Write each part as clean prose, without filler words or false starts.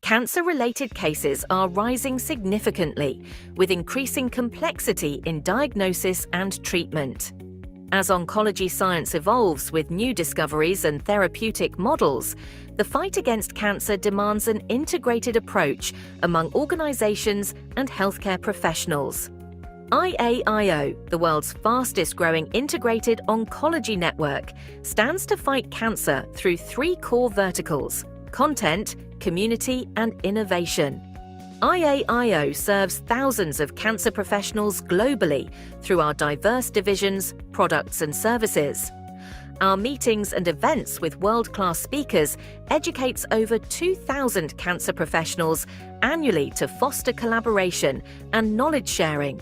Cancer-related cases are rising significantly, with increasing complexity in diagnosis and treatment. As oncology science evolves with new discoveries and therapeutic models, the fight against cancer demands an integrated approach among organizations and healthcare professionals. IAIO, the world's fastest-growing integrated oncology network, stands to fight cancer through three core verticals: content, community, and innovation. IAIO serves thousands of cancer professionals globally through our diverse divisions, products, and services. Our meetings and events with world-class speakers educates over 2,000 cancer professionals annually to foster collaboration and knowledge sharing.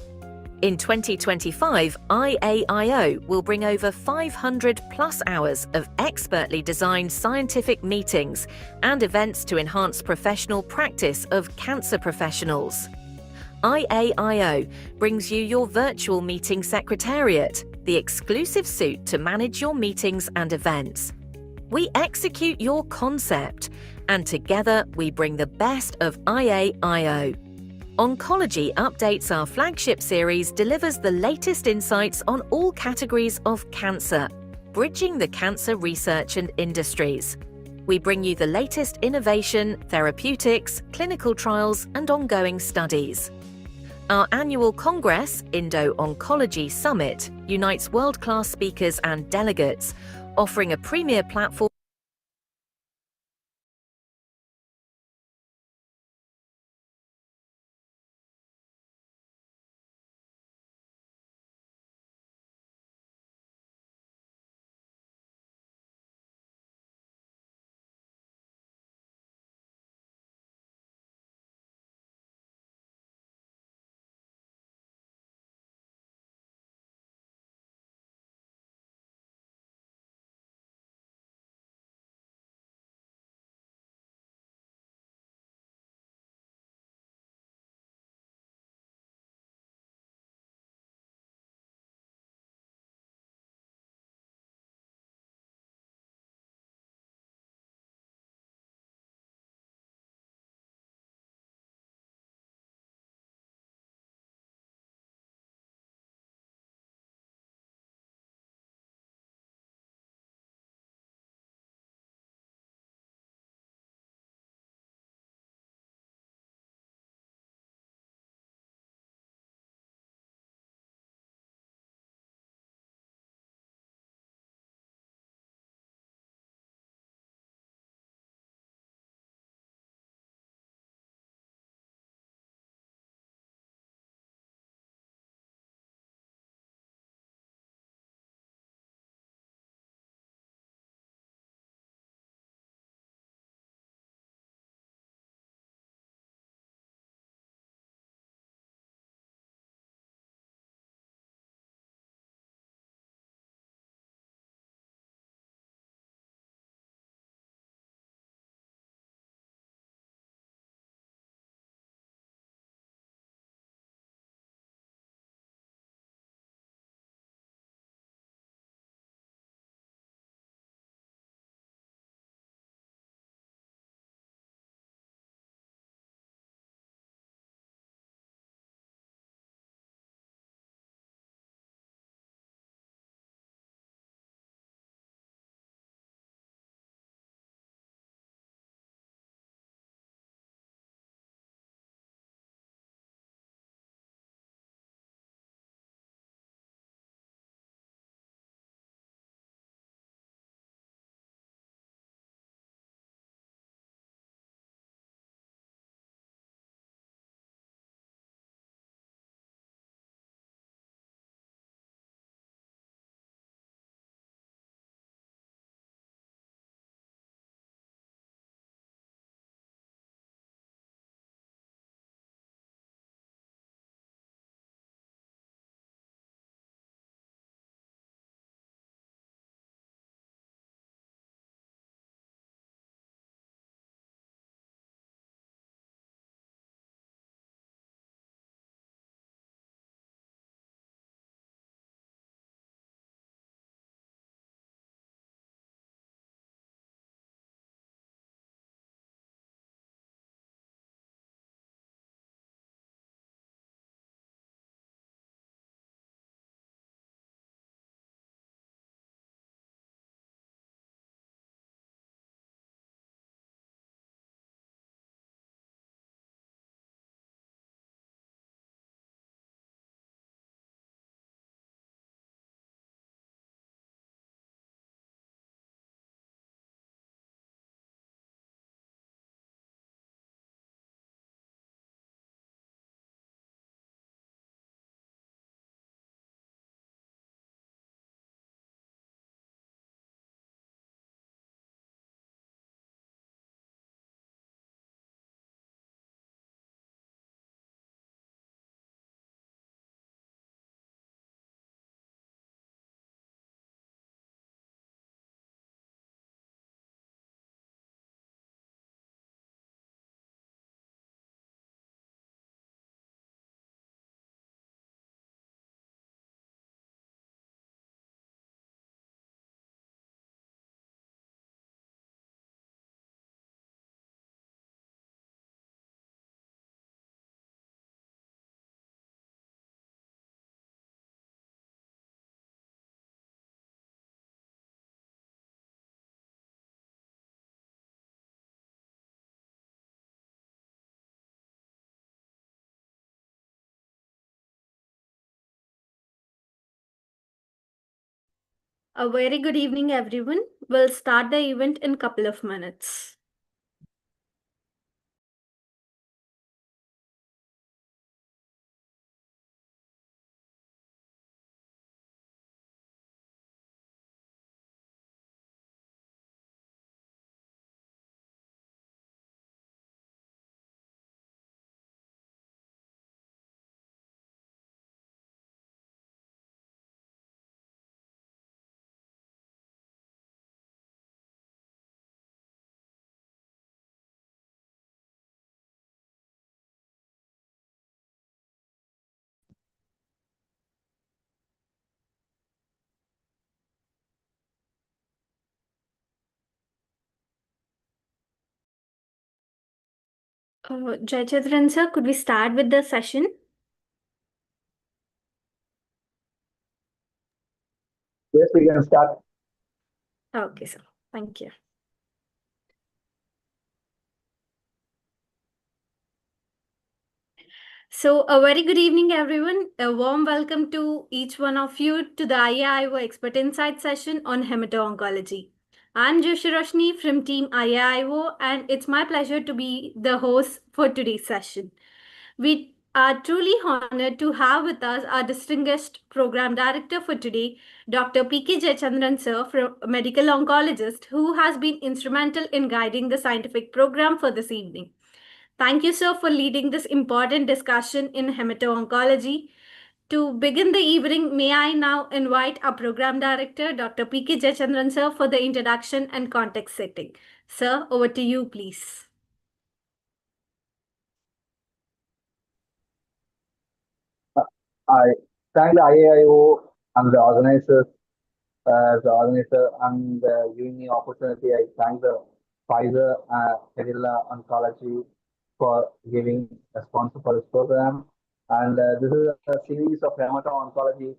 In 2025, IAIO will bring over 500+ hours of expertly designed scientific meetings and events to enhance professional practice of cancer professionals. IAIO brings you your virtual meeting secretariat, the exclusive suite to manage your meetings and events. We execute your concept, and together we bring the best of IAIO. Oncology Updates, our flagship series, delivers the latest insights on all categories of cancer, bridging the cancer research and industries. We bring you the latest innovation, therapeutics, clinical trials, and ongoing studies. Our annual Congress, Indo-Oncology Summit, unites world-class speakers and delegates, offering a premier platform A very good evening, everyone. We'll start the event in a couple of minutes. Jayachandran sir, could we start with the session? Yes, we can start. Okay, sir. Thank you. So, a very good evening, everyone. A warm welcome to each one of you to the IAIO Expert Insight session on Hemato-Oncology. I'm Joshi Roshni from Team IAIO, and it's my pleasure to be the host for today's session. We are truly honored to have with us our distinguished program director for today, Dr. P.K. Jayachandran sir, a medical oncologist who has been instrumental in guiding the scientific program for this evening. Thank you, sir, for leading this important discussion in hemato-oncology. To begin the evening, may I now invite our program director, Dr. P.K. Jayachandran sir, for the introduction and context setting. Sir, over to you, please. I thank the IAIO and the organizers as the organizer and giving me opportunity. I thank the Pfizer Guerrilla Oncology for giving a sponsor for this program. And this is a series of hemato-oncology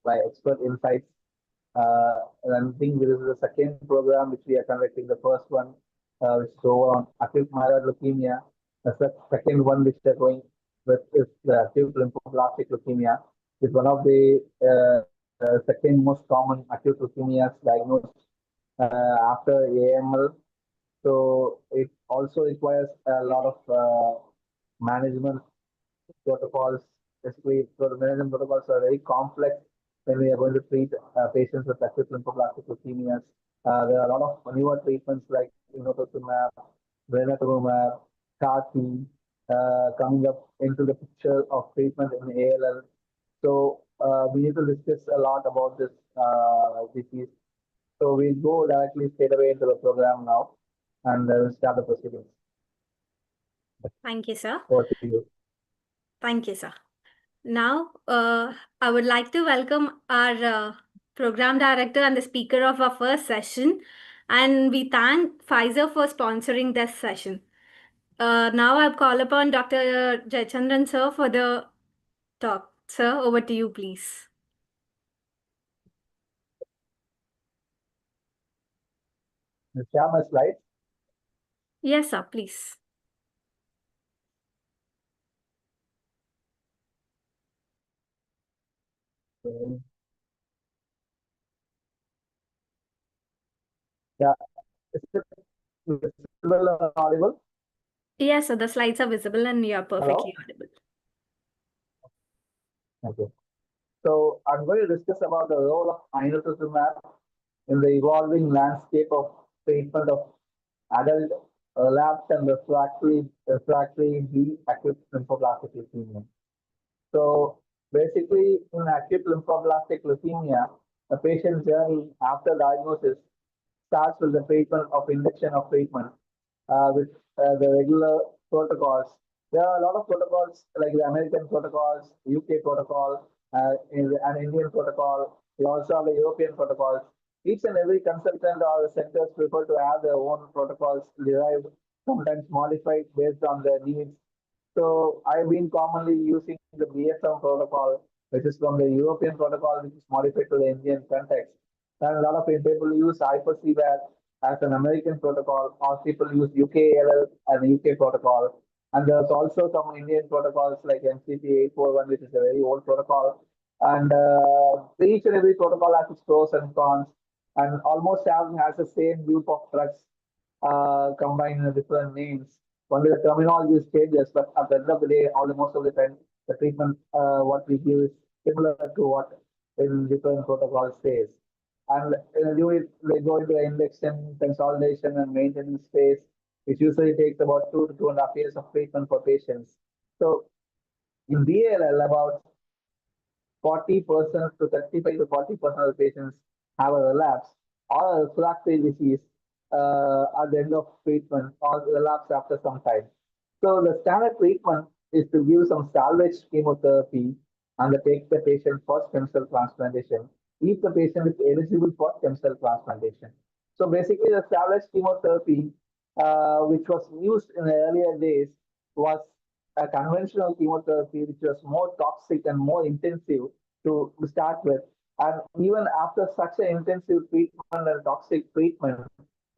by expert insights. And I think this is the second program which we are conducting. The first one, which is over on acute myeloid leukemia. The second one which they're going with is the acute lymphoblastic leukemia. It's one of the second most common acute leukemias diagnosed after AML. So it also requires a lot of management protocols, especially so the management protocols are very complex when we are going to treat patients with acute lymphoblastic leukemias. There are a lot of newer treatments like inotuzumab, blinatumomab, CAR-T coming up into the picture of treatment in ALL. So we need to discuss a lot about this disease. So we go directly straight away into the program now and start the proceedings. Thank you, sir. Over to you. Thank you, sir. Now, I would like to welcome our program director and the speaker of our first session, and we thank Pfizer for sponsoring this session. Now I'll call upon Dr. Jayachandran sir for the talk. Sir, over to you, please. Share my slides. Yes, sir, please. Yeah, is it visible or audible? Yes, sir, the slides are visible and you are perfectly audible. Okay. So I'm going to discuss about the role of inotuzumab in the evolving landscape of treatment of adult relapsed and refractory B acute lymphoblastic leukemia. So basically, in acute lymphoblastic leukemia, the patient journey after diagnosis starts with the treatment of induction of treatment with the regular protocols. There are a lot of protocols like the American protocols, UK protocol, and Indian protocol. We also have the European protocols. Each and every consultant or the centers prefer to have their own protocols derived, sometimes modified based on their needs. So I've been commonly using the BSM protocol, which is from the European protocol, which is modified to the Indian context. And a lot of people use hyperCVAD as an American protocol, or people use UKLL as a UK protocol. And there's also some Indian protocols like MCT 841, which is a very old protocol. And each and every protocol has its pros and cons, and almost has the same group of drugs combined in different names. Only the terminology changes, but at the end of the day, most of the time, the treatment what we give is similar to what in different protocols says. And they go into the induction, consolidation, and maintenance phase, which usually takes about 2 to 2.5 years of treatment for patients. So in BALL, about 40% to 35 to 40% of the patients have a relapse or a refractory disease at the end of treatment or relapse after some time. So the standard treatment is to give some salvage chemotherapy and to take the patient for stem cell transplantation if the patient is eligible for stem cell transplantation. So basically, the salvage chemotherapy, which was used in the earlier days, was a conventional chemotherapy which was more toxic and more intensive to start with. And even after such an intensive treatment and toxic treatment,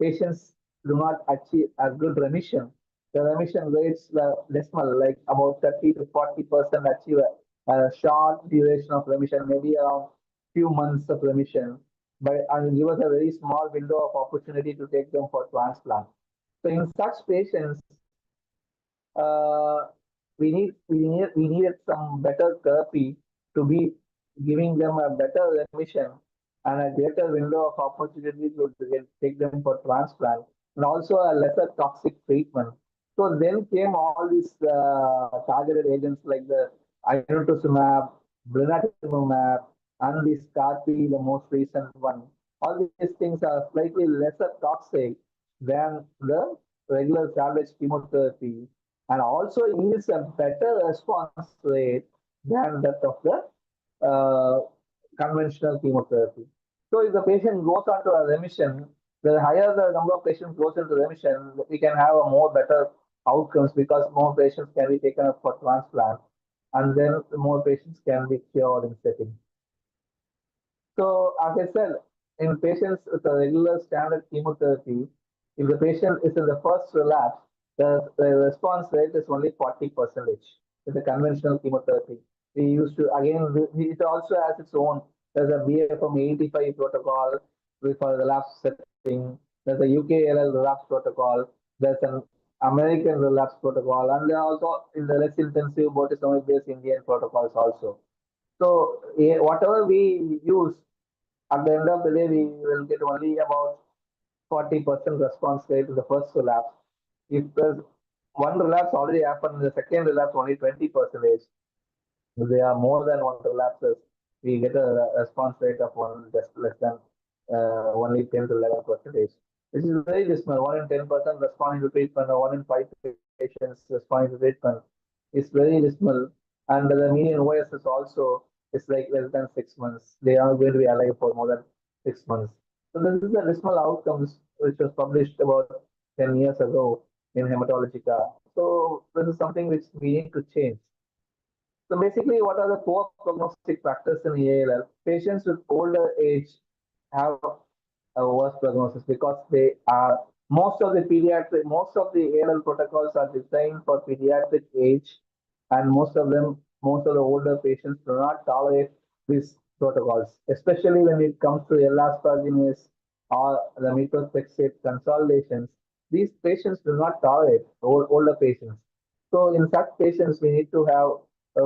patients do not achieve a good remission. The remission rates were dismal, like about 30 to 40% achieve a short duration of remission, maybe around few months of remission, but and give us a very small window of opportunity to take them for transplant. So in such patients, uh, we needed some better therapy to be giving them a better remission and a greater window of opportunity to take them for transplant, and also a lesser toxic treatment. So then came all these targeted agents like the inotuzumab, blinatumomab, and the SCARP, the most recent one. All these things are slightly lesser toxic than the regular salvage chemotherapy, and also yields a better response rate than that of the conventional chemotherapy. So if the patient goes on to a remission, the higher the number of patients goes into remission, we can have a more better outcomes because more patients can be taken up for transplant, and then more patients can be cured in setting. So, as I said, in patients with a regular standard chemotherapy, if the patient is in the first relapse, the response rate is only 40% with the conventional chemotherapy. We used to, again, it also has its own. There's a BFM 85 protocol for relapse setting, there's a UKLL relapse protocol, there's an American relapse protocol, and there are also in the less intensive botulinum based Indian protocols also. So, whatever we use, at the end of the day, we will get only about 40% response rate in the first relapse. If there's one relapse already happened, the second relapse only 20%. If there are more than one relapses, we get a response rate of one just less than only 10 to 11%. This is very dismal. 1 in 10% responding to treatment, or 1 in 5 patients responding to treatment is very dismal. And the median OS is also is like less than 6 months. They are going to be alive for more than 6 months. So this is the dismal outcomes which was published about 10 years ago in Hematologica. So this is something which we need to change. So basically, what are the poor prognostic factors in ALL? Patients with older age have a worse prognosis because they are most of the ALL protocols are designed for pediatric age, and most of the older patients do not tolerate these protocols, especially when it comes to elastogenase or the methotrexate consolidations. These patients do not tolerate older patients. So in such patients, we need to have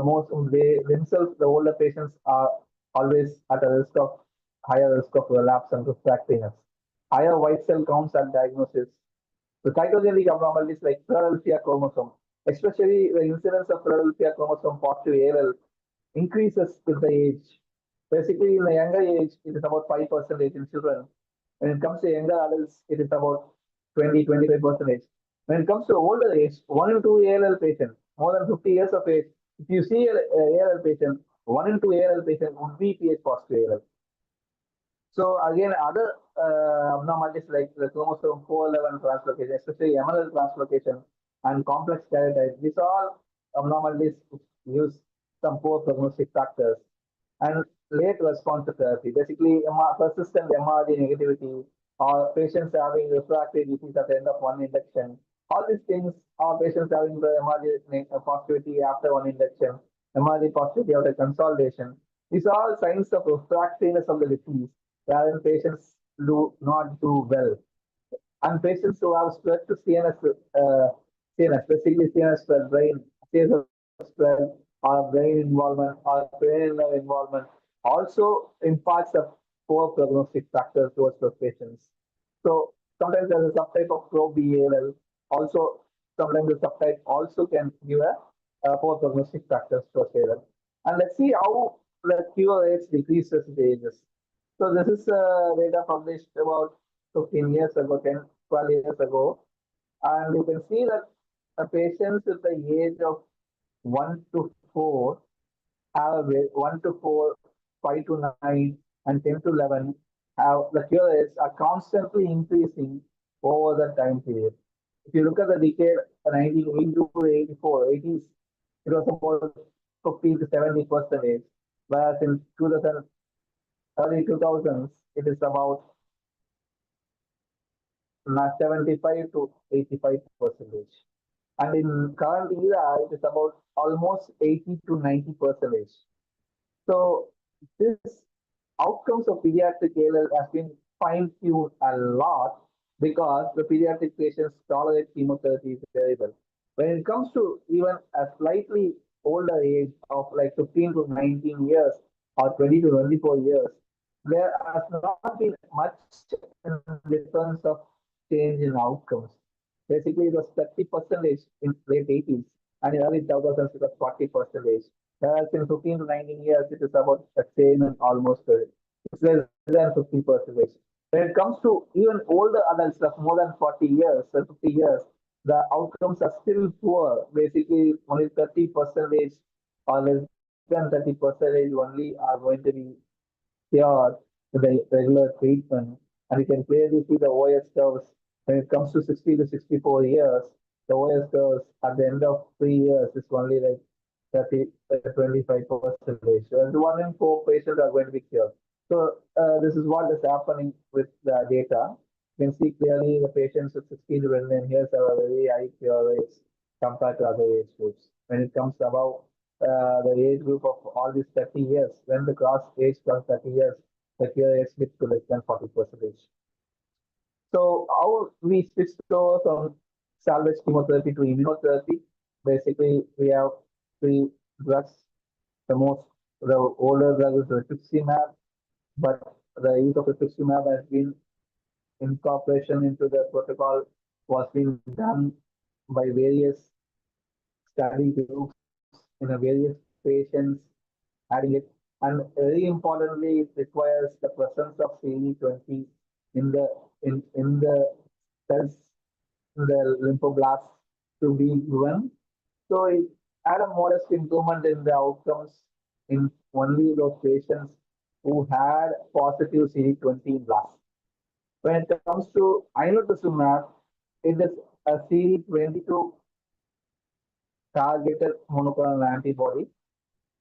most they themselves, the older patients are always at a risk of higher risk of relapse and refractoriness, higher white cell counts at diagnosis. The cytogenic abnormalities like Philadelphia chromosome, especially the incidence of Philadelphia chromosome positive ALL, increases with the age. Basically, in the younger age, it is about 5% in children. When it comes to younger adults, it is about 20-25%. When it comes to older age, 1 in 2 ALL patients, more than 50 years of age, if you see a ALL patient, 1 in 2 ALL patient would be Ph positive ALL. So again, other abnormalities like the chromosome 411 translocation, especially MLL translocation and complex karyotype, these are all abnormalities which use some poor prognostic factors. And late response to therapy, basically persistent MRD negativity or patients having refractory disease at the end of one induction. All these things are patients having the MRD positivity after one induction, MRD positivity after consolidation. These are all signs of refractoriness of the disease, wherein patients do not do well. And patients who have spread to CNS, basically CNS spread, brain, CNS spread, or brain involvement, or brain involvement, also impacts the poor prognostic factor towards those patients. So sometimes there's a subtype of pro-BAL. Also, sometimes the subtype also can give a poor prognostic factors for ALL. And let's see how the cure rates decreases with ages. So this is data published about 15 years ago, 10, 12 years ago. And you can see that the patients with the age of 1 to 4 have 1 to 4, 5 to 9, and 10 to 11 have the cure rates are constantly increasing over the time period. If you look at the decade 1980 to 84, 80s, it was about 50 to 70 percentage, whereas in 2000, early 2000s, it is about 75 to 85 percentage. And in current era, it is about almost 80 to 90 percentage. So this outcomes of pediatric ALL has been fine-tuned a lot because the pediatric patients tolerate chemotherapy very well. When it comes to even a slightly older age of like 15 to 19 years or 20 to 24 years, there has not been much difference of change in outcomes. Basically, it was 30 percentage in late 80s, and in early 2000s, it was 40 percentage. Whereas in 15 to 19 years, it is about the same and almost it's less than 50 percentage. When it comes to even older adults of more than 40 years or 50 years, the outcomes are still poor. Basically, only 30 percentage or less than 30 percentage only are going to be cured with the regular treatment. And you can clearly see the OS curves when it comes to 60 to 64 years. The OS curves at the end of 3 years is only like 30, 25 percentage. So one in four patients are going to be cured. So this is what is happening with the data. You can see clearly the patients with 16 to 29 years have a very high cure rates compared to other age groups. When it comes about the age group of all these 30 years, when the cross age plus 30 years, the cure rate slips to less than 40 percentage. So how we switched over from salvage chemotherapy to immunotherapy? Basically, we have three drugs. The older drug is rituximab, but the use of rituximab has been incorporation into the protocol was being done by various study groups in a various patients adding it. And very importantly, it requires the presence of CD20 in the cells, in the lymphoblasts to be given. So it had a modest improvement in the outcomes in only those patients who had positive CD20 blasts. When it comes to inotuzumab, it is a CD22 targeted monoclonal antibody.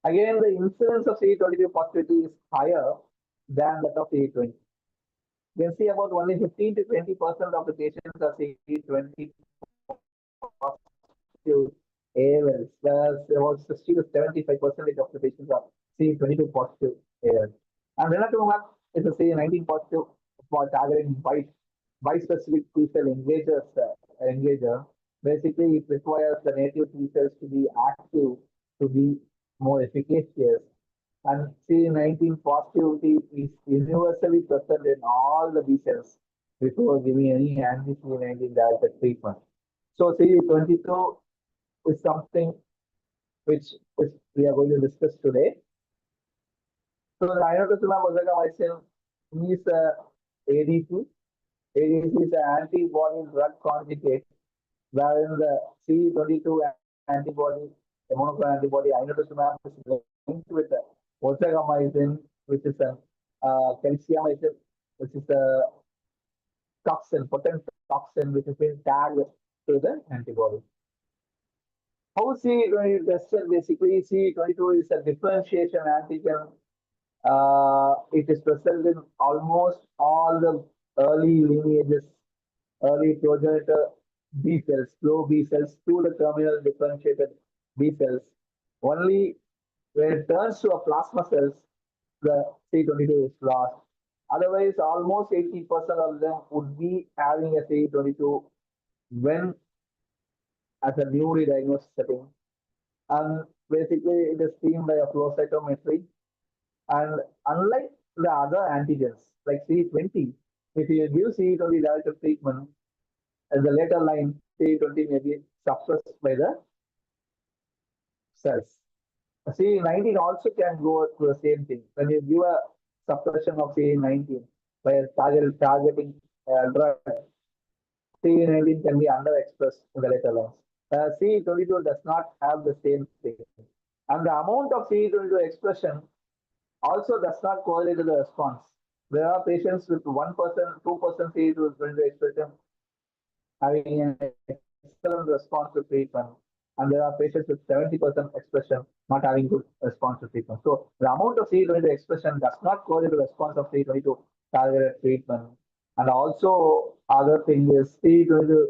Again, the incidence of CD22 positivity is higher than that of CD20. You can see about only 15 to 20% of the patients are CD20 positive ALLs, whereas about 60 to 75% of the patients are CD22 positive ALLs. And renatumumab is a CD19 positive for targeting bispecific T cell engager. Basically, it requires the native T cells to be active to be more efficacious. And CD19 positivity is universally present in all the B cells before giving any anti-CD19 directed treatment. So CD22 is something which we are going to discuss today. So the inotuzumab ozagamicin is a ADC. ADC is an antibody drug conjugate, wherein the CD22 antibody, the monoclonal antibody inotuzumab is linked with the ozagamicin, which is a calciamicin, which is a toxin, potent toxin, which has been tagged to the antibody. How CD22 is tested? Basically, CD22 is a differentiation antigen. It is present in almost all the early lineages, early progenitor B cells, flow B cells to the terminal differentiated B cells. Only when it turns to a plasma cells, the CD22 is lost. Otherwise, almost 80% of them would be having a CD22 when as a newly diagnosed setting. And basically, it is seen by a flow cytometry. And unlike the other antigens like CD20, if you give CD20 directed treatment, in the later line, CD20 may be suppressed by the cells. CD19 also can go through the same thing. When you give a suppression of CD19 by targeting drug, CD19 can be underexpressed in the later lines. CD22 does not have the same thing. And the amount of CD22 expression also does not correlate to the response. There are patients with 1%, 2% CD22 expression having an excellent response to treatment, and there are patients with 70% expression not having good response to treatment. So the amount of CD22 expression does not correlate to the response of CD22 targeted treatment. And also, other thing is CD22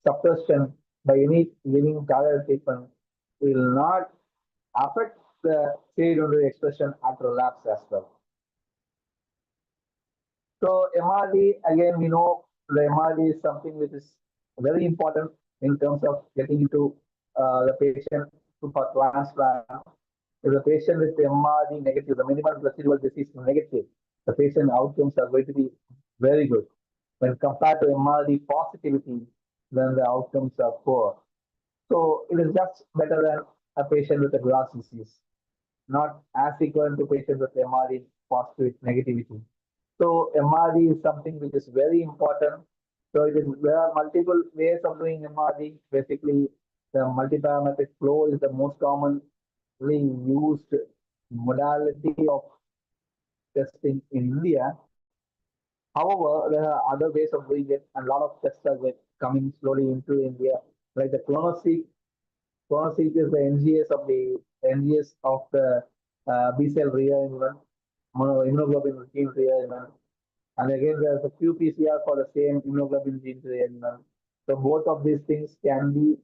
suppression by any giving targeted treatment will not affect the CD22 expression at relapse as well. So MRD, again, we know the MRD is something which is very important in terms of getting into the patient for transplant. If the patient is MRD negative, the minimal residual disease negative, the patient outcomes are going to be very good. When compared to MRD positivity, then the outcomes are poor. So it is just better than a patient with a grass disease, not as equivalent to patients with MRD positive negativity. So MRD is something which is very important. So there are multiple ways of doing MRD. Basically, the multiparametric flow is the most commonly used modality of testing in India. However, there are other ways of doing it, and a lot of tests are coming slowly into India, like the clonoSEQ. clonoSEQ is the NGS of the B cell rearrangement, immunoglobulin gene rearrangement. And again, there's a qPCR for the same immunoglobulin gene rearrangement. So both of these things can be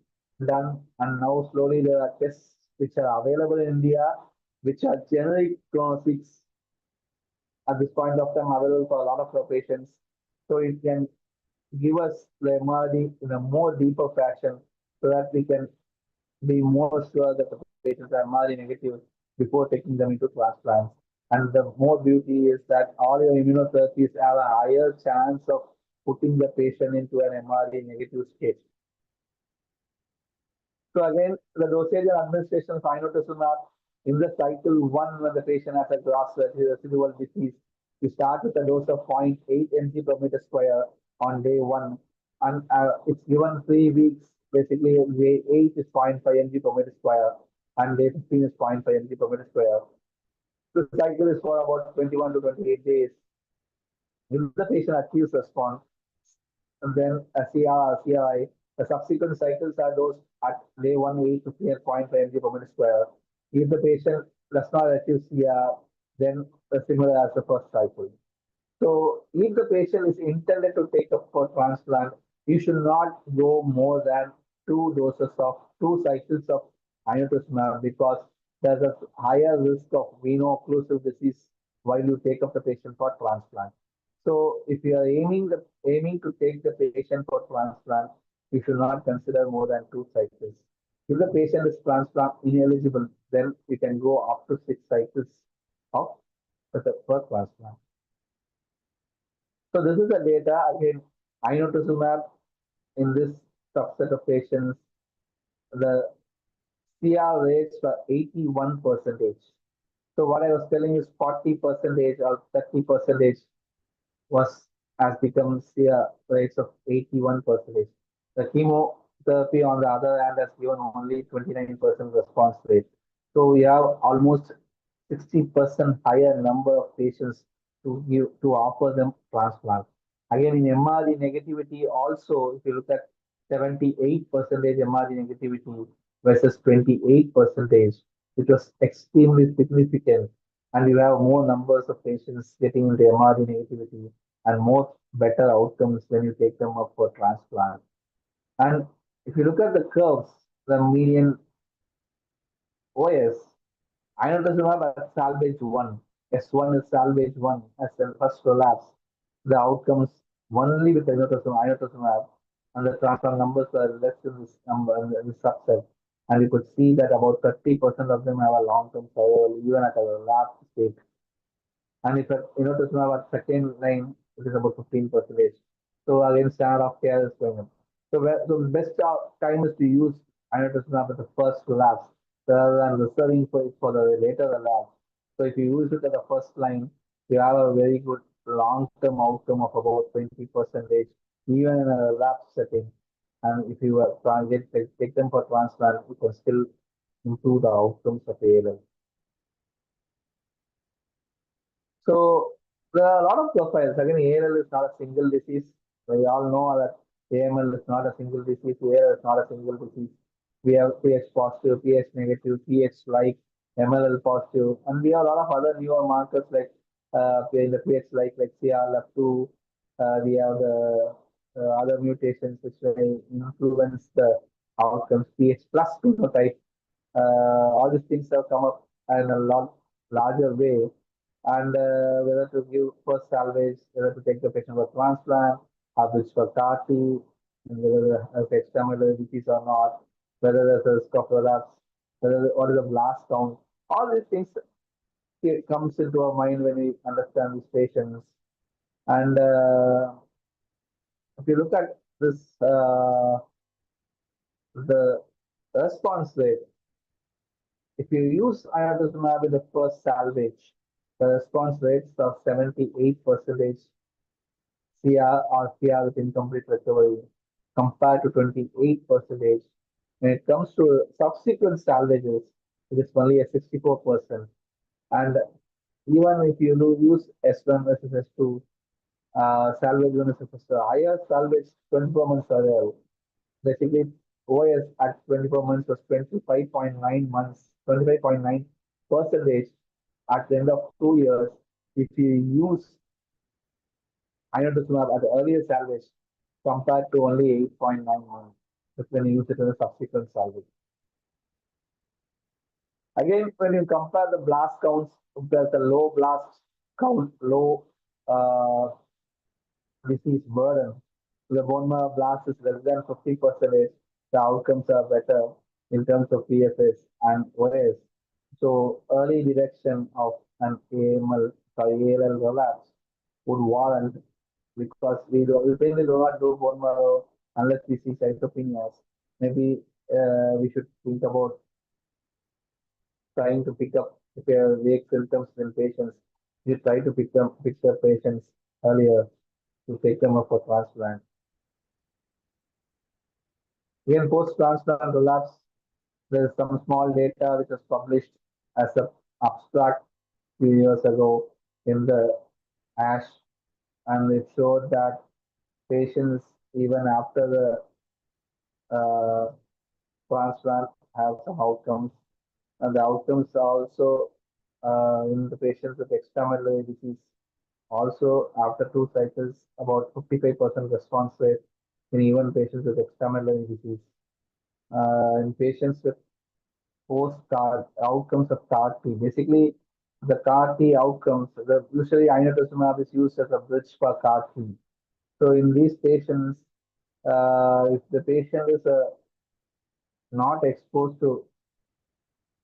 done, and now slowly there are tests which are available in India, which are generic clonoSEQs at this point of time available for a lot of our patients. So it can give us the MRD in a more deeper fashion so that we can be more sure that the patients are MRD negative before taking them into transplants. And the more beauty is that all your immunotherapies have a higher chance of putting the patient into an MRD negative state. So again, the dosage and administration of inotuzumab in the cycle 1 when the patient has a grass residual disease, you start with a dose of 0.8 mg per meter square on day 1, and it's given 3 weeks. Basically, day 8 is 0.5 mg per meter square, and day 15 is 0.5 mg per meter square. The cycle is for about 21 to 28 days. If the patient achieves response, and then a CR, CRI, the subsequent cycles are dosed at day 1 8 to clear 0.5 mg per meter square. If the patient does not achieve CR, then similar as the first cycle. So if the patient is intended to take up for transplant, you should not go more than 2 cycles of inotuzumab because there's a higher risk of veno-occlusive disease while you take up the patient for transplant. So if you are aiming to take the patient for transplant, you should not consider more than 2 cycles. If the patient is transplant ineligible, then you can go up to 6 cycles of the first transplant. So this is the data again. Inotuzumab in this subset of patients, the CR rates were 81%. So what I was telling is 40% or 30% was has become CR rates of 81%. The chemotherapy on the other hand has given only 29% response rate. So we have almost 60% higher number of patients to offer them transplant. Again, in MRD negativity, also, if you look at 78% MRD negativity versus 28%, it was extremely significant. And you have more numbers of patients getting into MRD negativity and more better outcomes when you take them up for transplant. And if you look at the curves, the median OS, inotuzumab at salvage 1, S1 is salvage 1 as the first relapse. The outcomes only with inotuzumab, and the transplant numbers were less in this number in this subset. And we could see that about 30% of them have a long-term survival even at a relapse state. And if inotuzumab at second line, it is about 15%. So again, standard of care is going up. So the best time is to use inotuzumab at the first relapse rather than reserving for it for the later relapse. So if you use it at the first line, you have a very good long-term outcome of about 20%, even in a relapse setting. And if you take them for transplant, you can still improve the outcomes of ALL. So there are a lot of profiles. Again, ALL is not a single disease. We all know that AML is not a single disease. ALL is not a single disease. We have PH positive, PH negative, PH like, MLL positive, and we have a lot of other newer markers like in the PH like CRLF2. We have the other mutations which may influence the outcomes. PH plus phenotype. All these things have come up in a lot larger way, and whether to give first salvage, whether to take the patient for transplant, or which for CAR-T, and whether there's extramedullary disease or not, whether there's a risk of relapse, what is the blast count. All these things comes into our mind when we understand these patients. And if you look at this, the response rate, if you use inotuzumab in the first salvage, the response rates of 78% CR or CR with incomplete recovery compared to 28%. When it comes to subsequent salvages, it is only a 64%. And even if you use S1 versus S2, salvage versus S2, higher salvage 24 months survival. Basically, OS at 24 months was 25.9 months, 25.9 percentage at the end of 2 years. If you use inotuzumab at the earlier salvage compared to only 8.9 months when you use it in a subsequent salvage. Again, when you compare the blast counts, there's a low blast count, low disease burden. The bone marrow blast is less than 50%. The outcomes are better in terms of PFS and OS. So early detection of an AML or ALL relapse would warrant, because we really do not do bone marrow unless we see cytopenias. Maybe we should think about trying to pick up if you have vague symptoms in patients. You try to pick the patients earlier to take them up for transplant. Again, post-transplant relapse, there is some small data which was published as an abstract few years ago in the ASH, and it showed that patients even after the transplant have some outcomes, and the outcomes are also in the patients with extramedullary disease. Also, after 2 cycles, about 55% response rate in even patients with extramedullary disease. In patients with post-CAR outcomes of CAR-T, basically the CAR-T outcomes, usually inotuzumab is used as a bridge for CAR-T. So in these patients, if the patient is not exposed to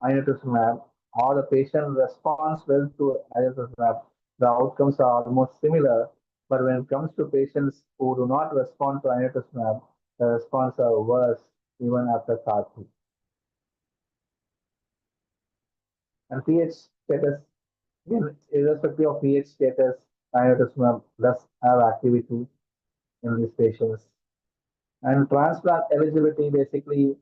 inotuzumab or the patient responds well to inotuzumab, the outcomes are almost similar. But when it comes to patients who do not respond to inotuzumab, the response are worse even after CAR-T. And pH status, irrespective of pH status, inotuzumab does have activity in these patients. And transplant eligibility, basically,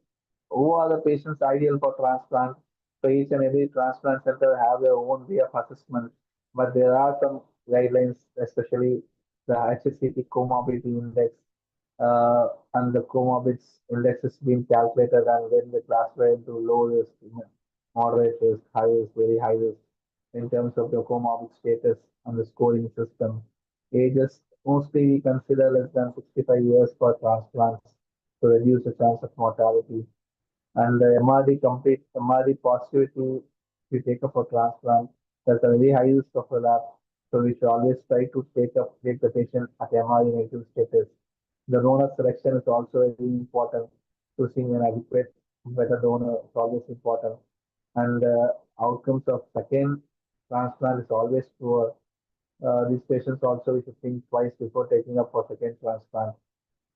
who are the patients ideal for transplant? So each and every transplant center have their own way of assessment, but there are some guidelines, especially the HSCT comorbidity index, and the comorbids index is being calculated and then they classify into low risk, moderate risk, high risk, very high risk in terms of the comorbid status and the scoring system. Ages, mostly we consider less than 65 years for transplants to reduce the chance of mortality. And the MRD positivity, if you take up for transplant, There's a very high risk of relapse, so we should always try to take the patient at MRI negative status. The donor selection is also very important. Choosing an adequate, better donor is always important. And outcomes of second transplant is always poor. These patients also we should think twice before taking up for second transplant.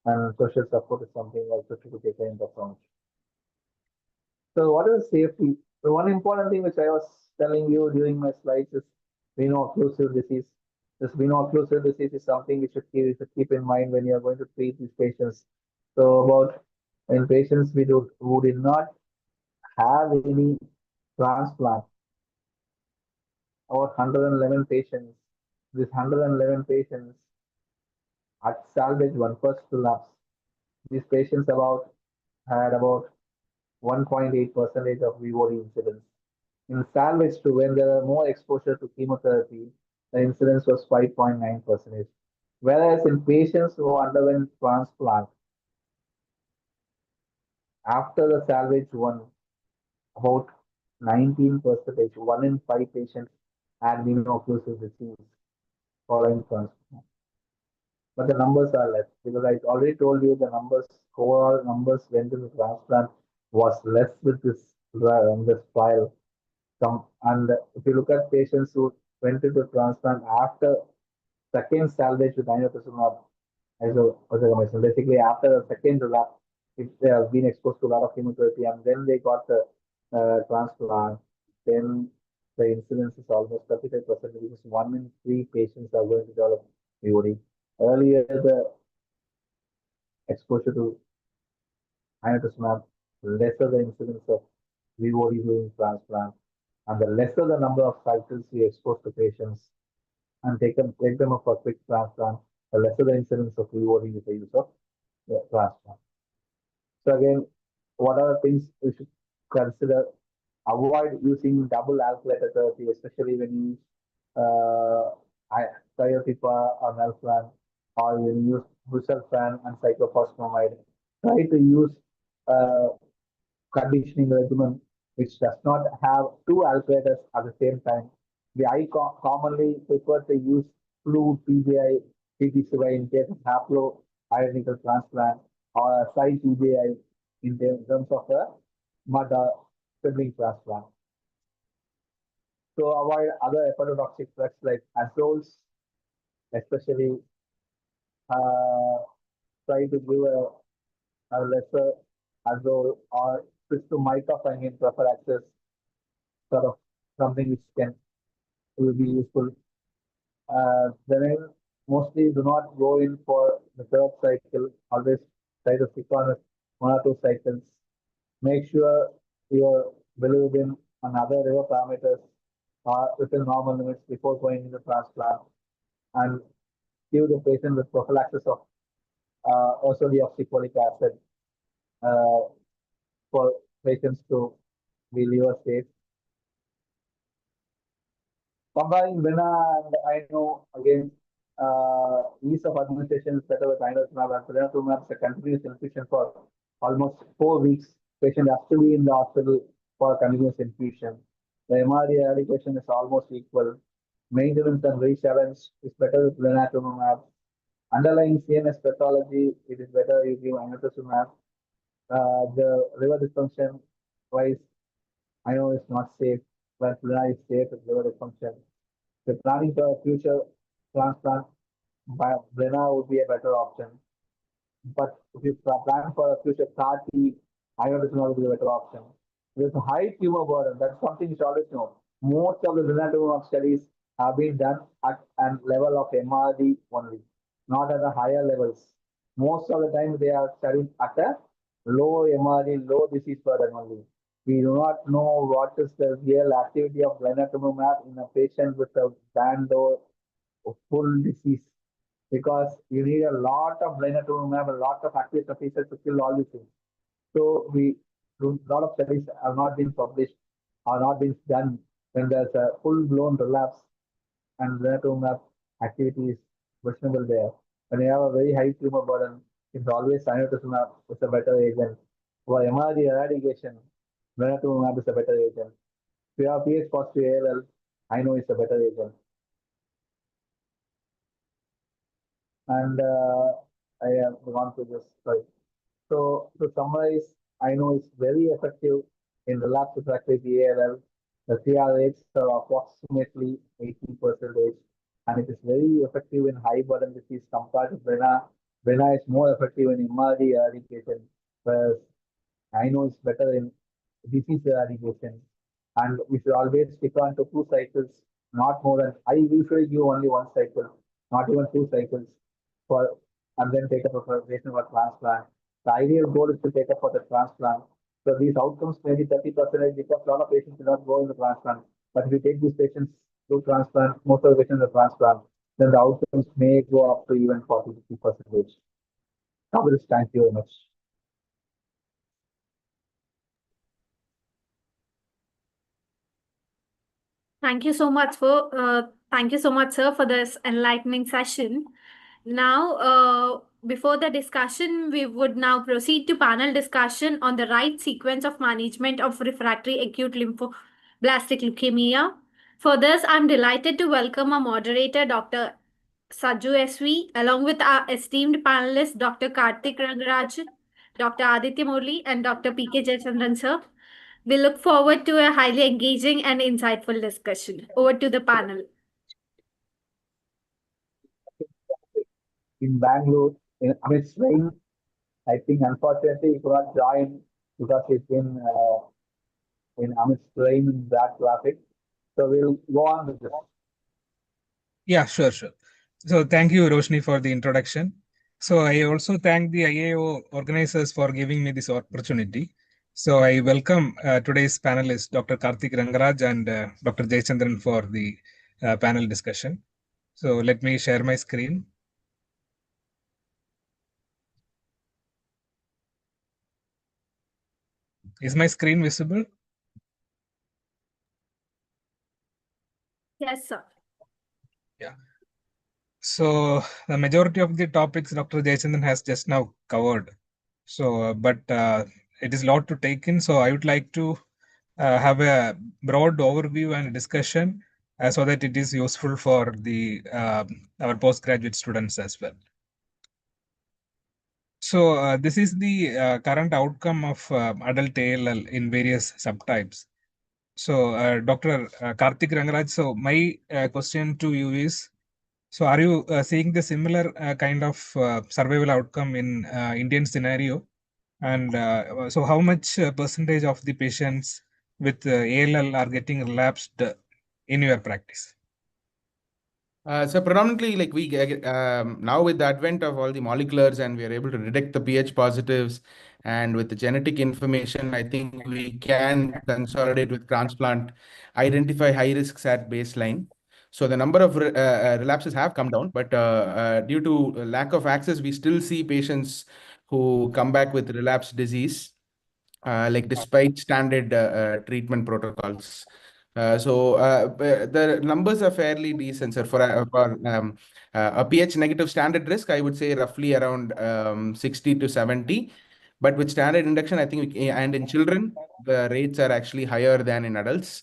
And social support is something also to be taken into account. So what is safety? The one important thing which I was telling you during my slides is veno-occlusive disease. This veno-occlusive disease is something you should keep in mind when you are going to treat these patients. So about in patients who did not have any transplant, about 111 patients, this 111 patients at salvage one first relapse. These patients had about 1.8% of VOD incidence. In salvage 2, when there are more exposure to chemotherapy, the incidence was 5.9%. Whereas in patients who underwent transplant, after the salvage 1, about 19%, 1 in 5 patients had veno-occlusive disease following transplant. But the numbers are less because I already told you the numbers, overall numbers went into transplant was less with this trial. And if you look at patients who went into transplant after second salvage with inotuzumab as a mentioned, basically after the second relapse, if they have been exposed to a lot of chemotherapy and then they got the transplant, then the incidence is almost 35%, which is 1 in 3 patients are going to develop VOD. Earlier, the exposure to inotuzumab, lesser the incidence of VOD during transplant, and the lesser the number of cycles we expose to patients and take them up for quick transplant, the lesser the incidence of VOD with the use of transplant. So again, what are the things we should consider? Avoid using double alkylator therapy, especially when you use Thiopipa or Melphalan, or you use busulfan and cyclophosphamide. Try to use uh, conditioning regimen which does not have two alkylators at the same time. I commonly prefer to use flu PGI, TTCY in case of haploidentical transplant or a Psi PGI in terms of a mud sibling transplant. So avoid other hepatotoxic drugs like azoles, especially try to give a lesser azole or switch to mycophenolate prophylaxis, sort of something which will be useful. Then mostly do not go in for the third cycle. Always try to stick on 1 or 2 cycles. Make sure your bilirubin and other liver parameters are within normal limits before going into transplant, and give the patient with prophylaxis of also deoxycholic acid uh, for patients to be liver safe. Comparing Vena and I know again, ease of administration is better with inotuzumab and blinatumomab is a continuous infusion for almost 4 weeks. Patient has to be in the hospital for continuous infusion. The MRD eradication is almost equal. Maintenance and re-challenge is better with blinatumomab. Underlying CNS pathology, it is better you give inotuzumab. The liver dysfunction wise, I know it's not safe, but Blina is safe with liver dysfunction. If planning for a future transplant, Blina would be a better option. But if you plan for a future CAR-T, iodine would be a better option. There's a high tumor burden. That's something you should always know. Most of the blinatumomab studies have been done at a level of MRD only, not at the higher levels. Most of the time they are studied at a low MRD, low disease burden only. We do not know what is the real activity of blinatumomab in a patient with a band or full disease, because you need a lot of blinatumomab, a lot of active surfaces to kill all these things. So a lot of studies have not been published, are not been done when there's a full-blown relapse and blinatumomab activity is questionable there. When you have a very high tumor burden, it's always inotuzumab is a better agent. For MRD eradication, blinatumomab is a better agent. If you have Ph positive ALL, I know it's a better agent. And I want to just sorry. So to summarize, I know it's very effective in relapsed refractory ALL. The CR rates are approximately 80%, and it is very effective in high burden disease compared to Brena. Brena is more effective in MRD eradication, whereas I know it's better in disease eradication. And we should always stick on to 2 cycles, not more than I usually give only 1 cycle, not even 2 cycles for and then take up a preparation for transplant. The ideal goal is to take up for the transplant. So these outcomes may be 30% because a lot of patients do not go into transplant. But if you take these patients to transplant, most of the patients are transplant, then the outcomes may go up to even 40-50%. Now, thank you very much. Thank you so much sir, for this enlightening session. Now, before the discussion, we would now proceed to panel discussion on the right sequence of management of refractory acute lymphoblastic leukemia. For this, I'm delighted to welcome our moderator, Dr. Saju SV, along with our esteemed panelists, Dr. Karthik Rangaraj, Dr. Aditya Murli, and Dr. P.K. Jayachandran, sir. We look forward to a highly engaging and insightful discussion. Over to the panel. In Bangalore, amidst rain, I think unfortunately he could not join because he's in amidst rain and bad traffic. So we'll go on with this. Yeah, sure. So thank you, Roshni, for the introduction. So I also thank the IAO organizers for giving me this opportunity. So I welcome today's panelists, Dr. Karthik Rangaraj and Dr. Jayachandran for the panel discussion. So let me share my screen. Is my screen visible? Yes, sir. Yeah. So the majority of the topics Dr. Jayachandran has just now covered. So, but it is a lot to take in. So I would like to have a broad overview and discussion so that it is useful for the our postgraduate students as well. So this is the current outcome of adult ALL in various subtypes. So Dr. Karthik Rangaraj, so my question to you is, so are you seeing the similar kind of survival outcome in Indian scenario? And so how much percentage of the patients with ALL are getting relapsed in your practice? So predominantly, like we now with the advent of all the moleculars and we are able to detect the pH positives, and with the genetic information, I think we can consolidate with transplant, identify high risks at baseline. So the number of relapses have come down, but due to lack of access, we still see patients who come back with relapsed disease, like despite standard treatment protocols. The numbers are fairly decent, sir. For a pH negative standard risk, I would say roughly around 60 to 70. But with standard induction, I think, and in children, the rates are actually higher than in adults.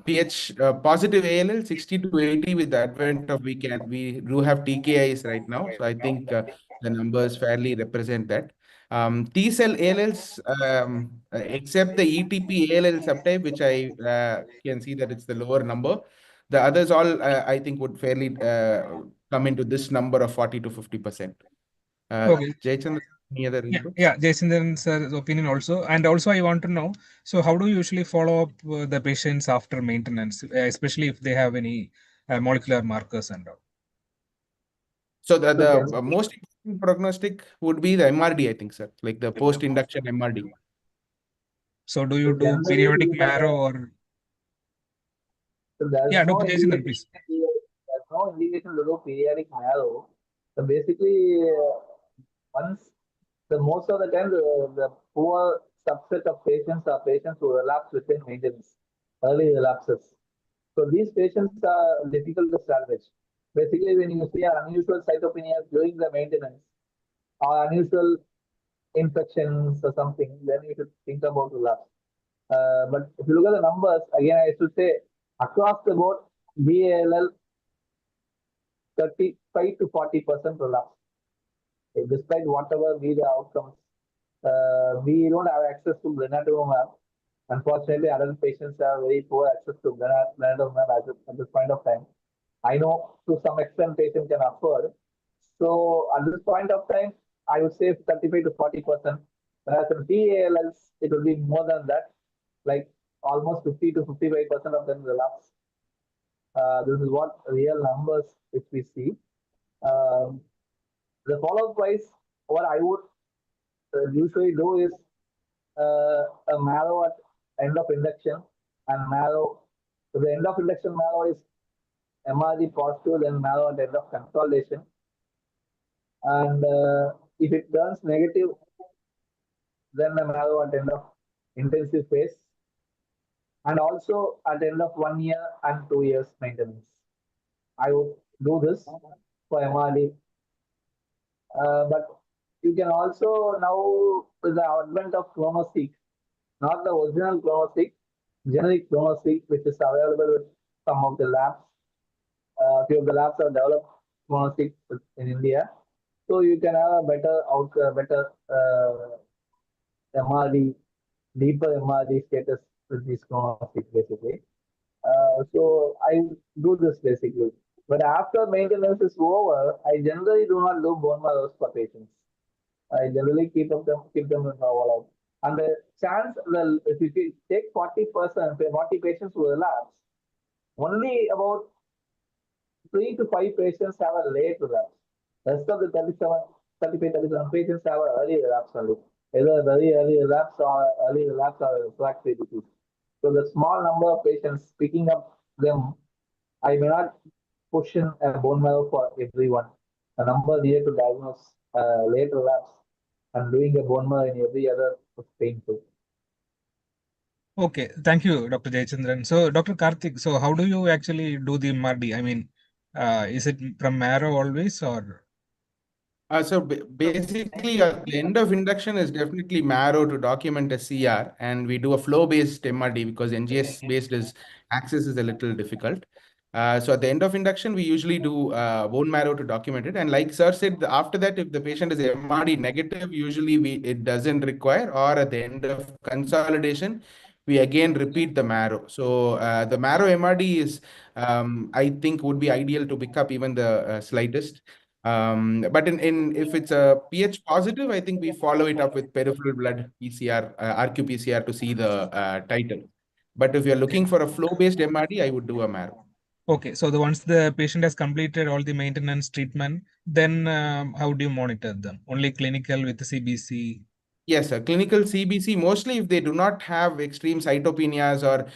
pH positive ALL 60 to 80 with the advent of we do have TKIs right now. So I think the numbers fairly represent that. T cell ALLs, except the ETP ALL subtype, which I can see that it's the lower number. The others all, I think, would fairly come into this number of 40 to 50%. Okay. Jayachandran, any other input? Yeah, Jayachandran sir's opinion also. And also I want to know, so how do you usually follow up the patients after maintenance, especially if they have any molecular markers and all? So the most important prognostic would be the MRD, I think, sir, like the post-induction MRD. So do you do periodic marrow or? So there's Yeah, no Dr. Jayachandran, please. There's no indication to do periodic marrow. So basically, once the most of the time the poor subset of patients are patients who relapse within maintenance, early relapses. So these patients are difficult to salvage. Basically, when you see an unusual cytopenia during the maintenance or unusual infections or something, then you should think about relapse. But if you look at the numbers, again, I should say Across the board, BALL 35 to 40% relapse. Despite whatever be the outcomes, we don't have access to blinatumomab. Unfortunately, adult patients have very poor access to blinatumomab at this point of time. I know to some extent patients can afford. So at this point of time, I would say 35 to 40%. Whereas in PALs, it will be more than that, like almost 50 to 55% of them relapse. This is what real numbers which we see. Um, the follow-up wise, what I would usually do is a marrow at end of induction and marrow. So the end of induction marrow is MRD positive, then marrow at end of consolidation. And if it turns negative, then the marrow at end of intensive phase. And also at the end of 1 year and 2 years maintenance. I would do this for MRD. But you can also now, with the advent of clonoSEQ, not the original clonoSEQ, generic clonoSEQ, which is available with some of the labs. Few of the labs have developed clonoSEQ in India. So you can have a better MRD, deeper MRD status with these clonoSEQ basically. So I do this basically. But after maintenance is over, I generally do not do bone marrows for patients. I generally keep them in follow-up. And the chance, well, if you take 40%, 40 patients who relapse, only about 3 to 5 patients have a late relapse. Rest of the 37 patients have an early relapse only. Either very early relapse or refractory disease. So the small number of patients picking up them, I may not push in a bone marrow for everyone. The number needed to diagnose late relapse and doing a bone marrow in every other is painful. Okay, thank you, Dr. Jayachandran. So, Dr. Karthik, so how do you actually do the MRD? I mean, is it from marrow always or? Basically, the end of induction is definitely marrow to document a CR, and we do a flow-based MRD because NGS-based access is a little difficult. So at the end of induction, we usually do bone marrow to document it. And like Sir said, after that, if the patient is MRD negative, usually it doesn't require, or at the end of consolidation, we again repeat the marrow. So the marrow MRD is, I think, would be ideal to pick up even the slightest. But if it's a pH positive, I think we follow it up with peripheral blood PCR, RQ-PCR to see the title. But if you're looking for a flow-based MRD, I would do a marrow. Okay, so once the patient has completed all the maintenance treatment, then how do you monitor them? Only clinical with the CBC? Yes, sir. Clinical CBC, mostly if they do not have extreme cytopenias or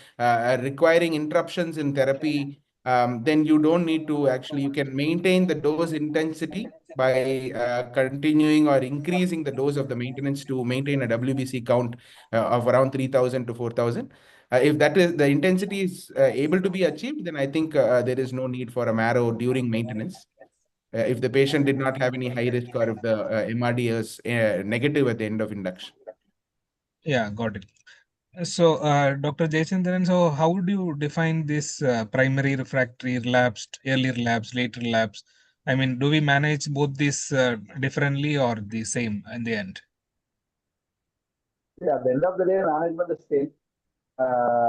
requiring interruptions in therapy, then you don't need to actually, you can maintain the dose intensity by continuing or increasing the dose of the maintenance to maintain a WBC count of around 3,000 to 4,000. If that is the intensity is able to be achieved, then I think there is no need for a marrow during maintenance. If the patient did not have any high risk or if the MRD is negative at the end of induction. Yeah, got it. So, Dr. Jayachandran, so how would you define this primary refractory relapsed, early relapse, late relapse? I mean, do we manage both these differently or the same in the end? Yeah, at the end of the day, management is same.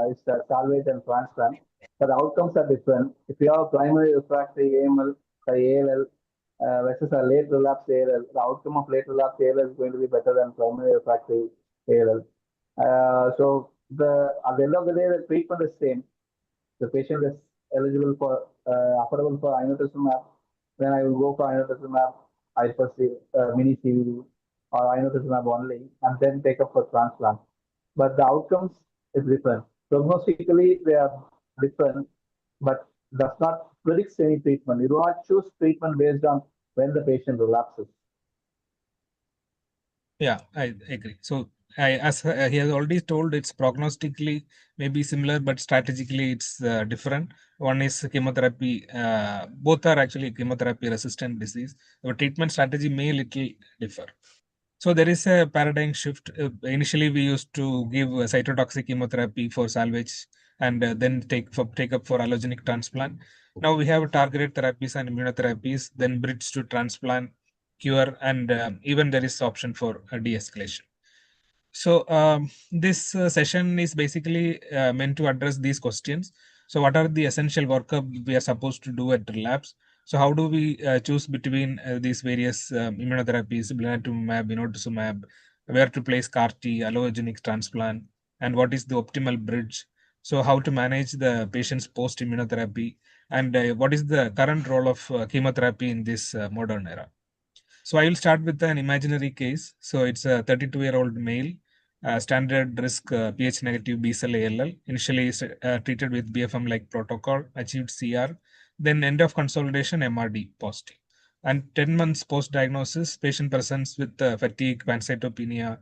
It's salvage and transplant, but the outcomes are different. If you have primary refractory AML, ALL versus a late relapse ALL, the outcome of late relapse ALL is going to be better than primary refractory ALL. So at the end of the day, the treatment is same. The patient is eligible for affordable for inotuzumab, then I will go for inotuzumab, mini CVD, or inotuzumab only, and then take up for transplant. But the outcomes is different. Prognostically, they are different, but does not predict any treatment. You do not choose treatment based on when the patient relapses. Yeah, I agree. So, as he has already told, it's prognostically maybe similar, but strategically it's different. One is chemotherapy. Both are actually chemotherapy-resistant disease. Our treatment strategy may little differ. So there is a paradigm shift. Initially, we used to give cytotoxic chemotherapy for salvage, and then take up for allogenic transplant. Now we have targeted therapies and immunotherapies, then bridge to transplant, cure, and even there is option for de-escalation. So this session is basically meant to address these questions. So what are the essential workup we are supposed to do at relapse? So how do we choose between these various immunotherapies, blinatumomab, inotuzumab, where to place CAR-T, allogenic transplant, and what is the optimal bridge? So how to manage the patient's post-immunotherapy, and what is the current role of chemotherapy in this modern era? So I will start with an imaginary case. So it's a 32-year-old male, standard risk Ph negative B cell ALL, initially treated with BFM like protocol, achieved CR, then end of consolidation MRD positive. And 10 months post diagnosis, patient presents with fatigue, pancytopenia,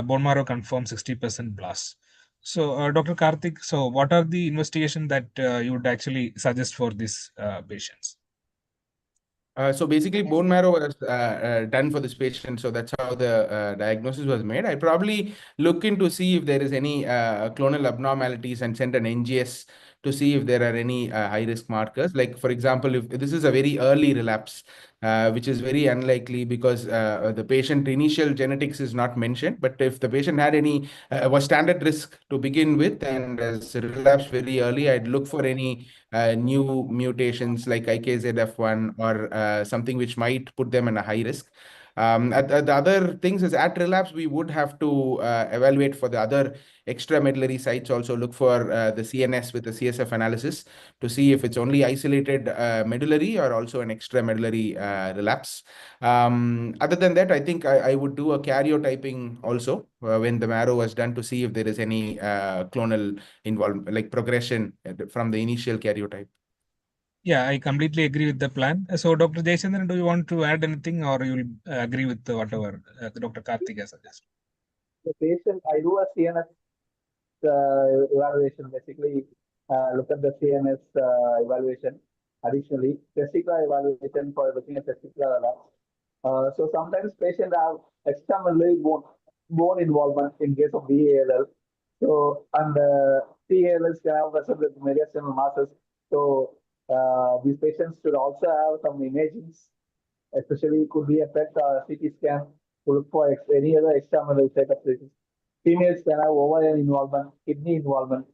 bone marrow confirmed 60% blast. So, Dr. Karthik, so what are the investigation that you would actually suggest for these patients? So basically, bone marrow was done for this patient. So that's how the diagnosis was made. I'd probably look into see if there is any clonal abnormalities and send an NGS to see if there are any high risk markers. Like, for example, if this is a very early relapse, which is very unlikely because the patient initial genetics is not mentioned. But if the patient had any was standard risk to begin with and has relapsed very early, I'd look for any new mutations like IKZF1 or something which might put them in a high risk. The other things is at relapse, we would have to evaluate for the other extramedullary sites, also look for the CNS with the CSF analysis to see if it's only isolated medullary or also an extramedullary relapse. Other than that, I think I would do a karyotyping also when the marrow was done to see if there is any clonal involvement, like progression from the initial karyotype. Yeah, I completely agree with the plan. So, Dr. Jayachandran, do you want to add anything, or you will agree with whatever Dr. Karthik has suggested? The patient, I do a CNS evaluation, basically look at the CNS evaluation. Additionally, testicular evaluation for looking at testicular relapse. So sometimes patients have extramedullary bone involvement in case of BALL. So, and CALS can have present with mediastinal masses. So these patients should also have some imagings, especially could be a PET or CT scan to look for any other extramedullary set of disease. Females can have ovarian involvement, kidney involvement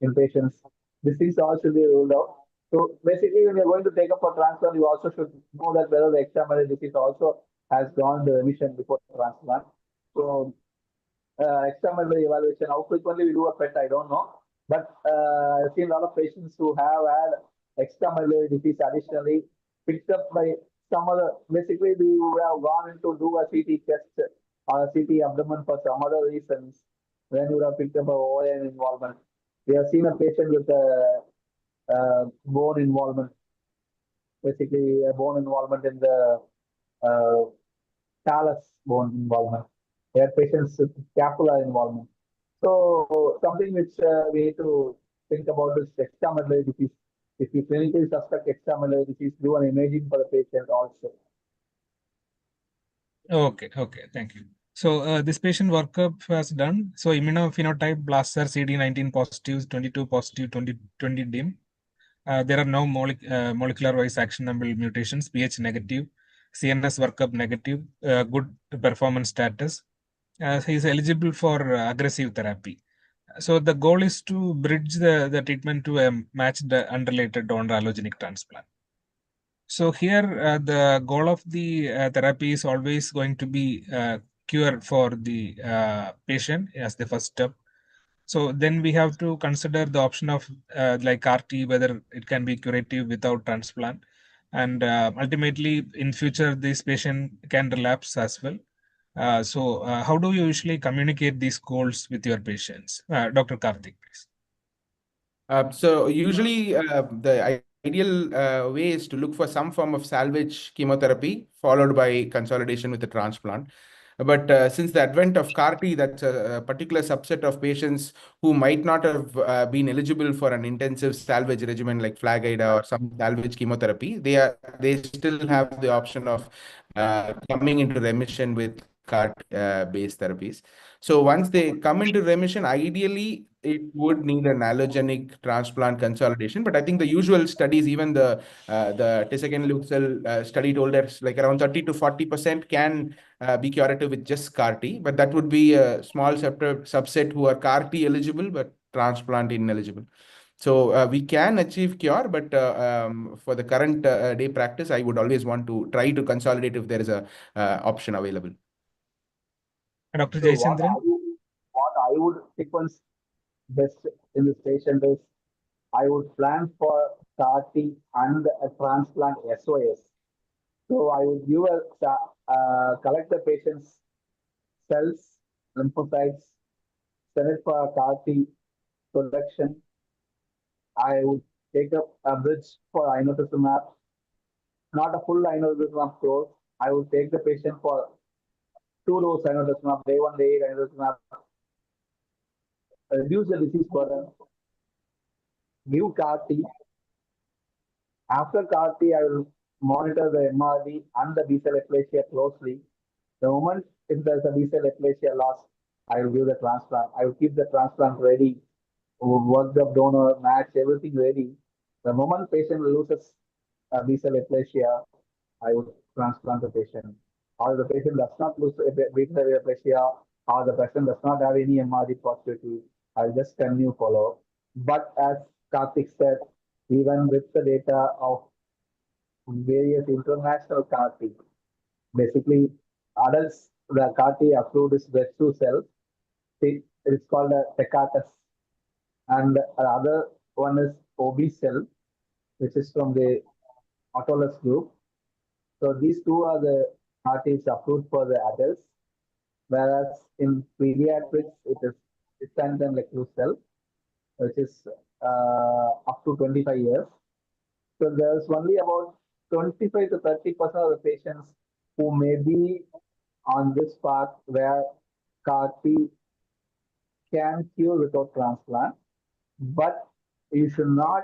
in patients. These things all should be ruled out. So basically, when you're going to take up a transplant, you also should know that whether the extramedullary disease also has gone to remission before transplant. So extramedullary evaluation, how frequently we do a PET, I don't know. But I've seen a lot of patients who have had extramedullary disease additionally picked up by some other, basically we would have gone in to do a CT chest or a CT abdomen for some other reasons. Then you would have picked up a ovarian involvement. We have seen a patient with a bone involvement, basically a bone involvement in the talus bone involvement. We have patients with scapula involvement. So something which we need to think about is extramedullary disease. If you clinically suspect extramedullary disease, do an imaging for the patient also. Okay, thank you. So this patient workup was done. So immunophenotype blasts are CD19 positive, 22 positive, 20 dim. There are no molecular-wise actionable mutations, pH negative, CNS workup negative, good performance status. He is eligible for aggressive therapy. So the goal is to bridge the treatment to a matched unrelated donor allogenic transplant. So here the goal of the therapy is always going to be cure for the patient as the first step. So then we have to consider the option of like CAR-T, whether it can be curative without transplant. And ultimately in future, this patient can relapse as well. So how do you usually communicate these goals with your patients? Dr. Karthik, please. So usually the ideal way is to look for some form of salvage chemotherapy followed by consolidation with the transplant. But since the advent of CAR-T, that's a particular subset of patients who might not have been eligible for an intensive salvage regimen like FLAG-IDA or some salvage chemotherapy. They still have the option of coming into remission with CAR-based therapies. So once they come into remission, ideally it would need an allogenic transplant consolidation. But I think the usual studies, even the Tisacin cell study told us like around 30 to 40% can be curative with just CAR-T, but that would be a small subset who are CAR-T eligible but transplant ineligible. So we can achieve cure, but for the current day practice, I would always want to try to consolidate if there is a option available. Dr. So Jayachandran? what I would sequence best in this patient is I would plan for CAR-T and a transplant SOS. So I would give collect the patient's cells, lymphocytes, send it for CAR-T production. I would take up a bridge for inotuzumab, not a full inotuzumab course. I would take the patient for 2 doses inotuzumab, day 1, day 8 inotuzumab, reduce the disease burden, give CAR-T. After CAR-T, I will monitor the MRD and the B-cell aplasia closely. The moment if there's a B-cell aplasia loss, I will give the transplant. I will keep the transplant ready, work the donor, match, everything ready. The moment patient loses a B-cell aplasia, I would transplant the patient. Or the patient does not lose B-cell aplasia, or the patient does not have any MRD positivity, I'll just continue follow. But as Karthik said, even with the data of various international CAR-T, basically adults, the CAR-T approved is breast cell. It's called a Tecartus. And other one is OB cell, which is from the autologous group. So these two are the CAR-Ts approved for the adults, whereas in pediatrics, it is Xanthine cell, which is up to 25 years. So there's only about 25 to 30% of the patients who may be on this path where CAR-T can cure without transplant, but you should not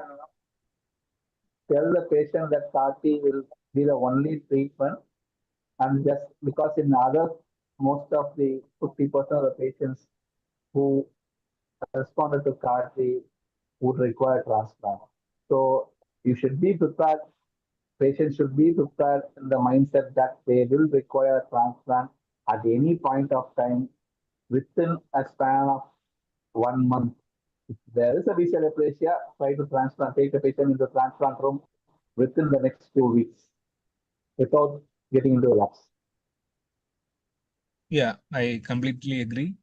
tell the patient that CAR-T will be the only treatment, and just because in most of the 50% of the patients who responded to CAR-T would require transplant. So you should be prepared, patients should be prepared in the mindset that they will require transplant at any point of time within a span of 1 month. If there is a B-cell aplasia, try to take the patient into the transplant room within the next 2 weeks without getting into a lapse. Yeah, I completely agree.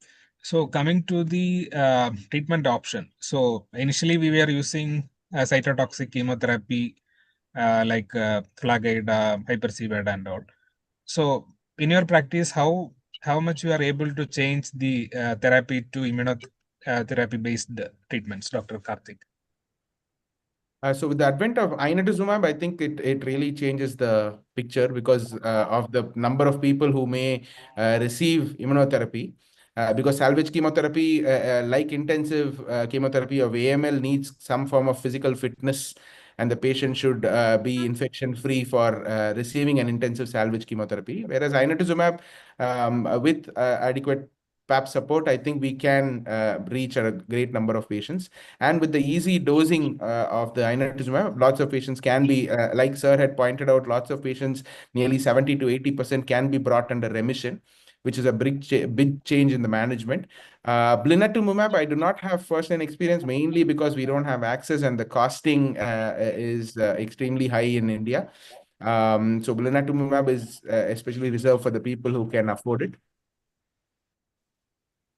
So coming to the treatment option. So initially we were using cytotoxic chemotherapy like Flagide, Hypercived and all. So in your practice, how much you are able to change the therapy to immunotherapy based treatments, Dr. Karthik? So with the advent of inotuzumab, I think it really changes the picture because of the number of people who may receive immunotherapy. Because salvage chemotherapy, like intensive chemotherapy of AML, needs some form of physical fitness, and the patient should be infection-free for receiving an intensive salvage chemotherapy. Whereas inotuzumab, with adequate PAP support, I think we can reach a great number of patients. And with the easy dosing of the inotuzumab, lots of patients can be, like Sir had pointed out, lots of patients, nearly 70 to 80% can be brought under remission, which is a big change in the management. Blinatumomab, I do not have first-hand experience, mainly because we don't have access and the costing is extremely high in India. So blinatumomab is especially reserved for the people who can afford it.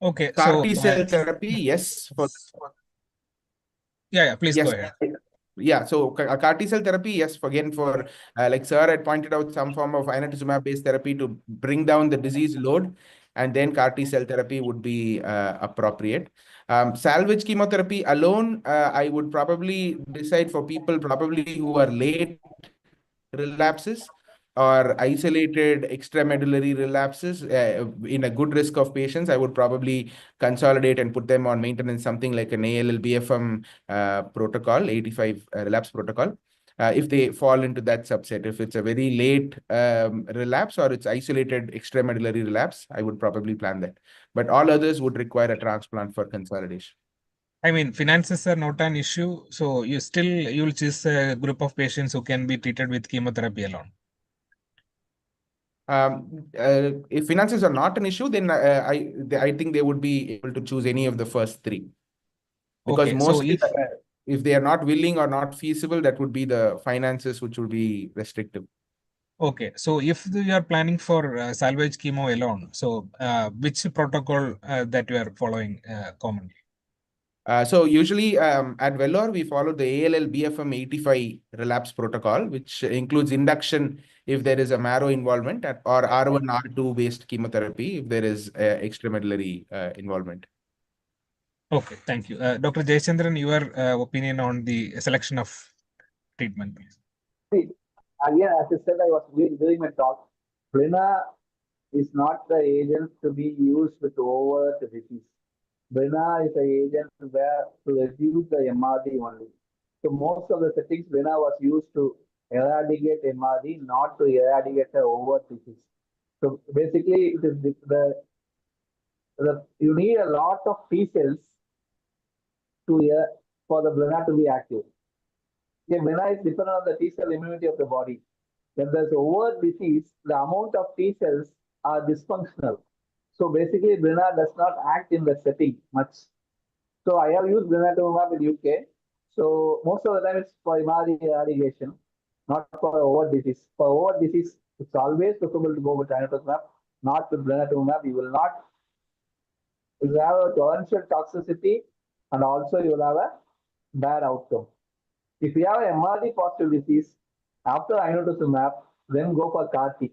Okay, CAR so T-cell therapy, yes. Please yes, go ahead. Yeah, so CAR T-cell therapy, yes, again, for like Sir had pointed out, some form of inotuzumab-based therapy to bring down the disease load, and then CAR T-cell therapy would be appropriate. Salvage chemotherapy alone, I would probably decide for people probably who are late relapses or isolated extramedullary relapses in a good risk of patients, I would probably consolidate and put them on maintenance, something like an ALL BFM protocol, 85 relapse protocol. if they fall into that subset. If it's a very late relapse or it's isolated extramedullary relapse, I would probably plan that. But all others would require a transplant for consolidation. I mean, finances are not an issue, so you'll choose a group of patients who can be treated with chemotherapy alone. If finances are not an issue, then I think they would be able to choose any of the first three. Because Okay, so mostly, if they are not willing or not feasible, that would be the finances which would be restrictive. Okay, so if you are planning for salvage chemo alone, so which protocol that you are following commonly? So usually at Vellore, we follow the ALL BFM 85 relapse protocol, which includes induction if there is a marrow involvement or R1, R2 based chemotherapy if there is extramedullary involvement. Okay, thank you. Dr. Jayachandran, your opinion on the selection of treatment, please. See, again, as I said, I was doing my talk. Brina is not the agent to be used with overt disease. Brina is the agent where to reduce the MRD only. So most of the settings, Brina was used to eradicate MRD, not to eradicate the overt disease. So basically, it is you need a lot of T cells to for the Brina to be active. Yeah, Brina is dependent on the T cell immunity of the body. When there's overt disease, the amount of T cells are dysfunctional. So basically, Brina does not act in the setting much. So I have used blinatumomab in UK. So most of the time it's for MRD eradication, not for overt disease. For overt disease, it's always preferable to go with blinatumomab, not with blinatumomab. You will not. You will have a potential toxicity, and also you will have a bad outcome. If you have MRD positive disease after inotuzumab, then go for CAR-T.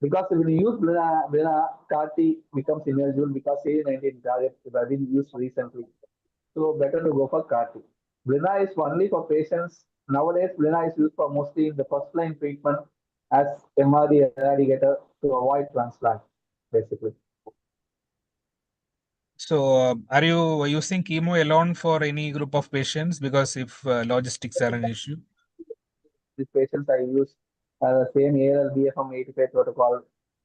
Because when you use Blina, CAR-T becomes ineligible because CD19 target has been used recently. So better to go for CAR-T. Blina is only for patients. Nowadays, Blina is used for mostly in the first line treatment as MRD eradicator to avoid transplant, basically. So, are you using chemo alone for any group of patients? Because if logistics are an issue. These patients I use the same ALL BFM 85 protocol.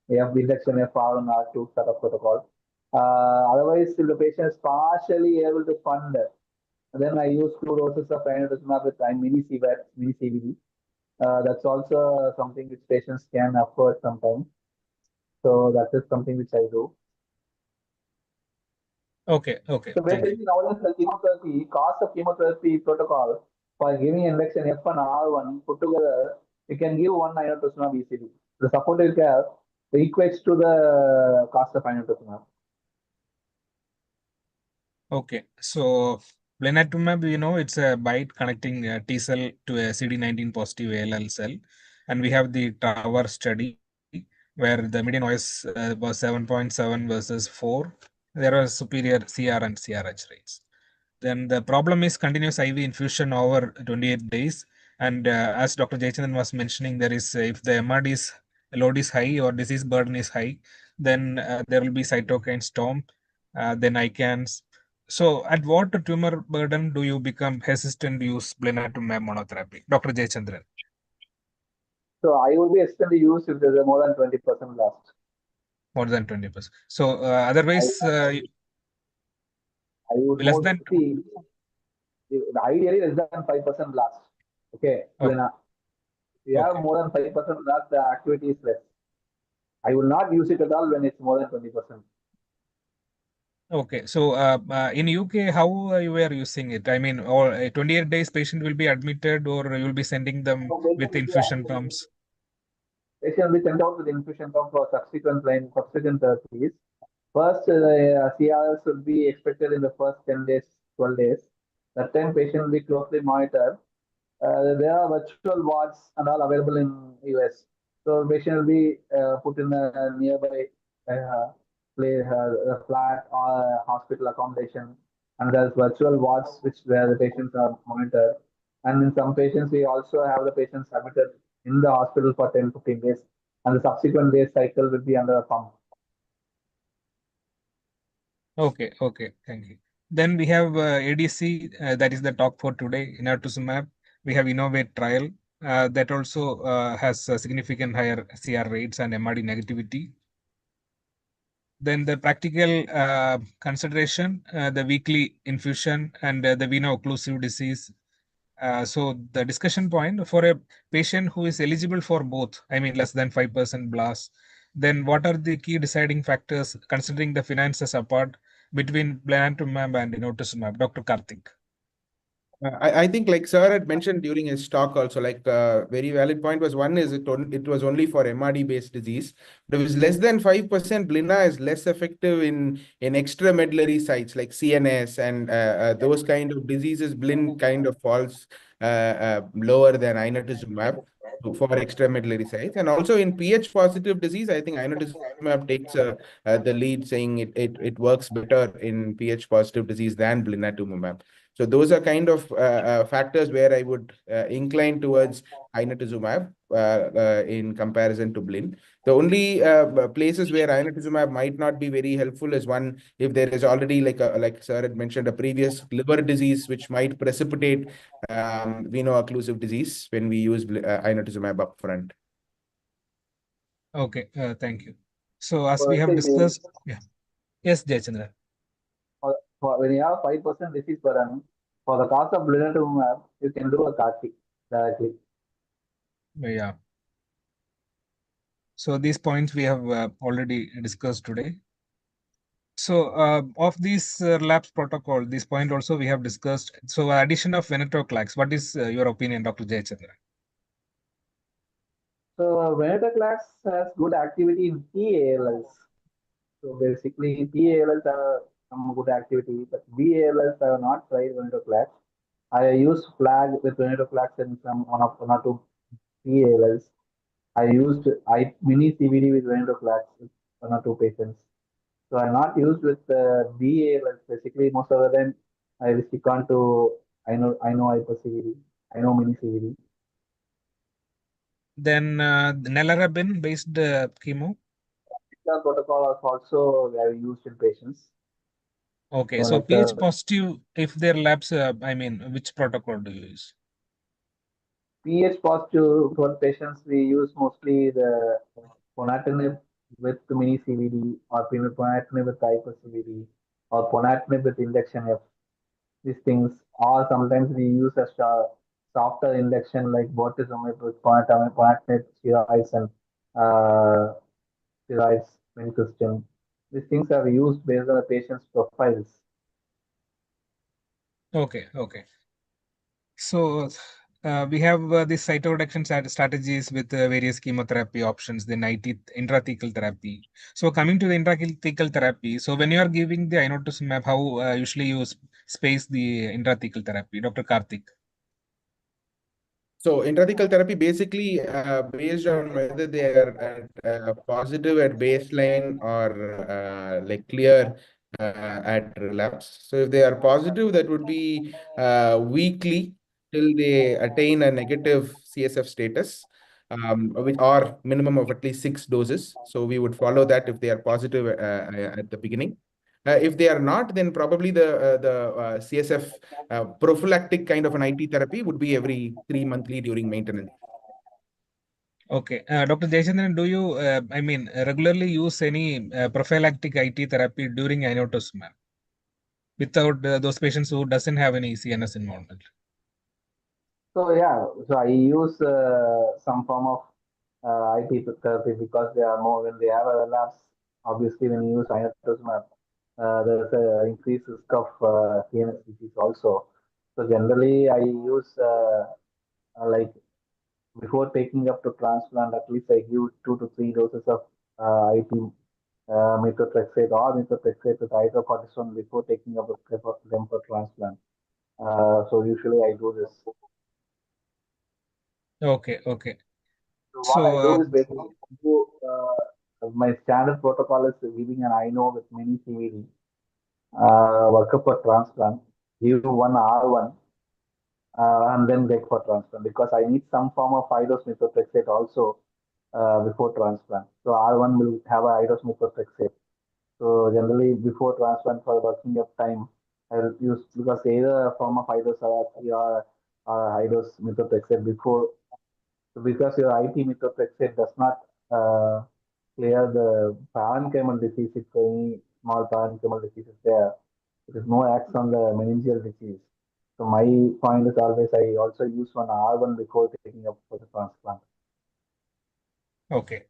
We have induction FR and R2 sort of protocol. Otherwise, if the patient is partially able to fund, then I use 2 doses of inotuzumab with mini CVD. That's also something which patients can afford sometimes. So that is something which I do. Okay, okay. So basically, nowadays the chemotherapy, cost of chemotherapy protocol for giving induction F and R1 put together, you can give one inotuzumab ECD. The supportive care equates to the cost of inotuzumab. Okay, so blinatumab, it's a BiTE connecting T cell to a CD19 positive ALL cell, and we have the Tower study where the median OS was 7.7 versus 4. There are superior CR and CRH rates. Then the problem is continuous IV infusion over 28 days, and as Dr. Jayachandran was mentioning, there is if the MRD load is high or disease burden is high, then there will be cytokine storm, then ICANS. So, at what tumor burden do you become hesitant to use blinatumomab monotherapy, Dr. Jayachandran? So I would be hesitant to use if there's a more than 20% lost. More than 20%. So, otherwise, I would less than see ideally less than 5% lost. Okay, Blina. If you have okay. more than 5% lost, the activity is less. I will not use it at all when it's more than 20%. Okay, so in UK, how you were using it? I mean, or 28 days patient will be admitted, or you will be sending them So with basically, infusion pumps? patient will be sent out with infusion pump for subsequent therapies. First, the CRS will be expected in the first 10 days, 12 days. That time, patient will be closely monitored. There are virtual wards and all available in US. So patient will be put in a nearby flat or hospital accommodation, and there's virtual wards where the patients are monitored. And in some patients, we also have the patients admitted in the hospital for 10-15 days, and the subsequent day cycle will be under a pump. Okay, okay, thank you. Then we have ADC, that is the talk for today, inotuzumab. we have Innovate trial that also has significant higher CR rates and MRD negativity. Then the practical consideration, the weekly infusion and the veno-occlusive disease. So the discussion point for a patient who is eligible for both, I mean less than 5% blast, then what are the key deciding factors considering the finances apart between blinatumomab and inotuzumab? Dr. Karthik. I think like sir had mentioned during his talk also, like very valid point was one is it was only for MRD based disease. But if it's less than 5%, Blina is less effective in extramedullary sites like CNS and those kind of diseases. Blin kind of falls lower than inotuzumab for extramedullary sites. And also in pH positive disease, I think inotuzumab takes the lead, saying it works better in pH positive disease than blinatumomab. So those are kind of factors where I would incline towards inotuzumab in comparison to Blin. The only places where inotuzumab might not be very helpful is one, if there is already like sir had mentioned, a previous liver disease which might precipitate veno-occlusive disease when we use inotuzumab upfront. Okay, thank you. So as we have discussed, yeah. Yes, Jayachandra. When you have 5% disease per annum, for the cost of blinatumomab, you can do a CAR-T directly. Yeah. So these points we have already discussed today. So of these labs protocol, this point also we have discussed. So addition of venetoclax, what is your opinion, Dr. Jayachandra? So venetoclax has good activity in TALS. So basically, TALS have some good activity, but BALS I have not tried venetoclax. I used flag with venetoclax in one or two TALS. I used mini CVD with venetoclax with one or two patients. So I'm not used with BALS. Basically, most of the time I will stick on to I know hyper CVD, I know mini CVD. Then nelarabine based chemo. The protocol is also very used in patients. Okay, So so like pH positive, if their labs, I mean, which protocol do you use? pH positive for patients, we use mostly the ponatinib with mini CVD or ponatinib with hyper CVD or ponatinib with induction F. These things, or sometimes we use a softer induction like bortezomib with ponatinib, steroids and uh, steroids, vincristine. These things are used based on the patient's profiles. Okay, okay. So we have these cytoreduction strategies with various chemotherapy options, then intrathecal therapy. So coming to the intrathecal therapy, so when you are giving the inotuzumab, how usually you space the intrathecal therapy, Dr. Karthik? So intrathecal therapy basically based on whether they are positive at baseline or like clear at relapse. So if they are positive, that would be weekly till they attain a negative CSF status, which or minimum of at least 6 doses. So we would follow that if they are positive at the beginning. If they are not, then probably the CSF prophylactic kind of an IT therapy would be every 3 monthly during maintenance. Okay, Dr. Jayachandran, do you, I mean, regularly use any prophylactic IT therapy during inotuzumab without those patients who doesn't have any CNS involvement? So yeah, so I use some form of IT therapy because they are more when they have a relapse. Obviously, when you use inotuzumab, there's an increased risk of CNS disease also. So generally, I use like before taking up to transplant, at least I give 2 to 3 doses of IT methotrexate or methotrexate with hydrocortisone before taking up them for transplant. So usually I do this. Okay, okay. So what I So do is basically my standard protocol is giving an INO with mini CVD, workup for transplant, give one R1, and then get for transplant because I need some form of high-dose methotrexate also before transplant. So R1 will have a high-dose methotrexate. So generally before transplant for working up time, I will use because either a form of high-dose RRC high dose methotrexate before, because your IT methotrexate does not clear the parenchymal disease. If any small parenchymal disease is there, there is no acts on the meningeal disease. So my point is always I also use one R1 before taking up for the transplant. Okay.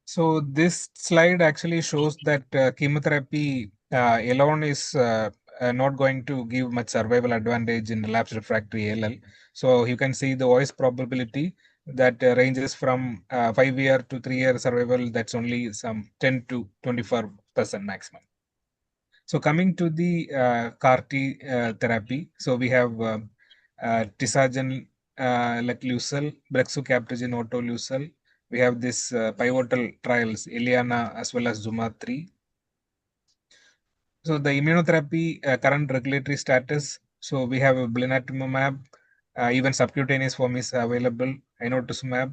So this slide actually shows that chemotherapy alone is not going to give much survival advantage in relapsed refractory ALL. So you can see the OS probability that ranges from 5-year to 3-year survival. That's only some 10 to 24% maximum. So coming to the CAR T therapy, so we have Tisagen, Leclusel, Brexucabtagene Autolusel. We have this pivotal trials, Eliana as well as Zuma 3. So the immunotherapy current regulatory status. So we have a blinatumomab, even subcutaneous form is available, inotuzumab.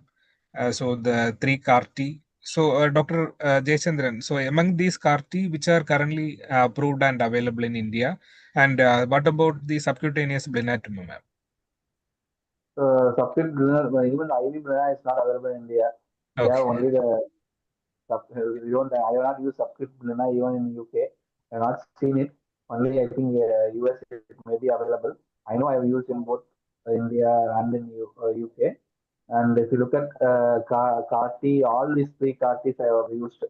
So the 3 CAR T. So Dr. Jayachandran, so among these CAR T, which are currently approved and available in India, and what about the subcutaneous blinatumomab? Substitute even IV Brina is not available in India. We have Okay. only the we don't. I have not used subscript Lina even in UK. I have not seen it. Only I think US it may be available. I know I have used in both India and in UK. And if you look at CAR-T, all these three CAR-Ts I have used.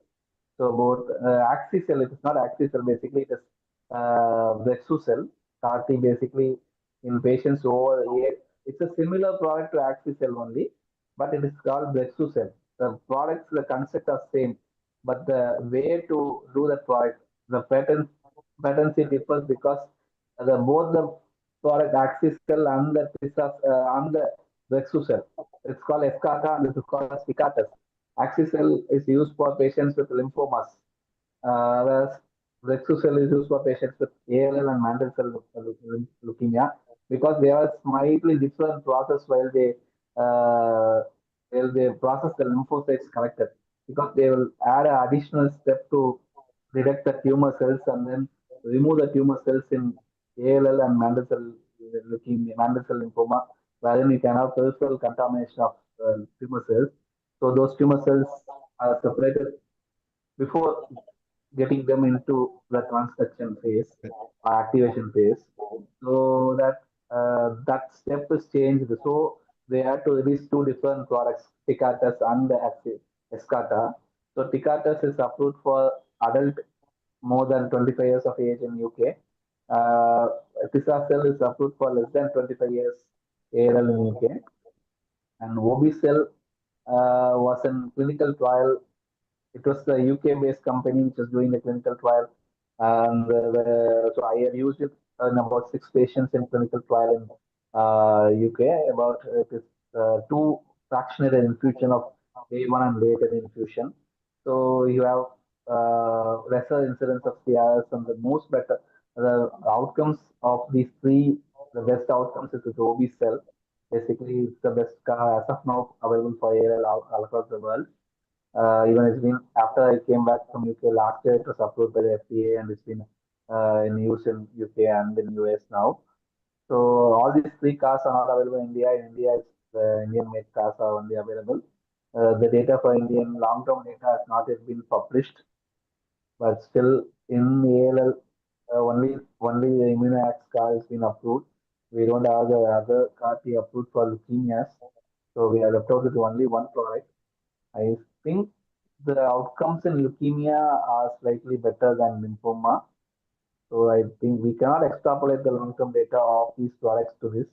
So both Axicell, it is not Axicell, basically it is Brexucell. CAR-T basically in patients over here, it's a similar product to Axicell only, but it is called Brexucell. The products, the concept are same, but the way to do the product, the patency differs because both the product Axicell and the Brexucell, it's called Escata and this is called as Picatus. Axicell is used for patients with lymphomas, whereas Rexucell is used for patients with ALL and mantle cell leukemia because they are slightly different process while they process the lymphocytes collected, because they will add an additional step to detect the tumor cells and then remove the tumor cells in ALL and mantle cell leukemia, mantle cell lymphoma, wherein you can have peripheral contamination of tumor cells. So those tumor cells are separated before getting them into the transduction phase or activation phase. So that step is changed. So they had to release two different products, Ticatus and the Escata. So Ticatus is approved for adult more than 25 years of age in UK. Tisacel is approved for less than 25 years ALL in UK. And Obicell was in clinical trial. It was the UK-based company which was doing the clinical trial, and so I had used it in about 6 patients in clinical trial in UK. About it is two fractionated infusion of day one and day 10 infusion. So you have lesser incidence of CRS and the most better the outcomes of these three. The best outcomes is with OB cell. Basically, it's the best as of now available for ALL all across the world. Even it's been after I came back from UK last year, it was approved by the FDA and it's been in use in UK and in US now. So all these three cars are not available in India. In India, the Indian made cars are only available. The data for Indian long-term data has not yet been published, but still in ALL, only the Immunoax car has been approved. We don't have the other car T approved for leukemias, so we are left out with only one product. I think the outcomes in leukemia are slightly better than lymphoma. So I think we cannot extrapolate the long-term data of these products to this.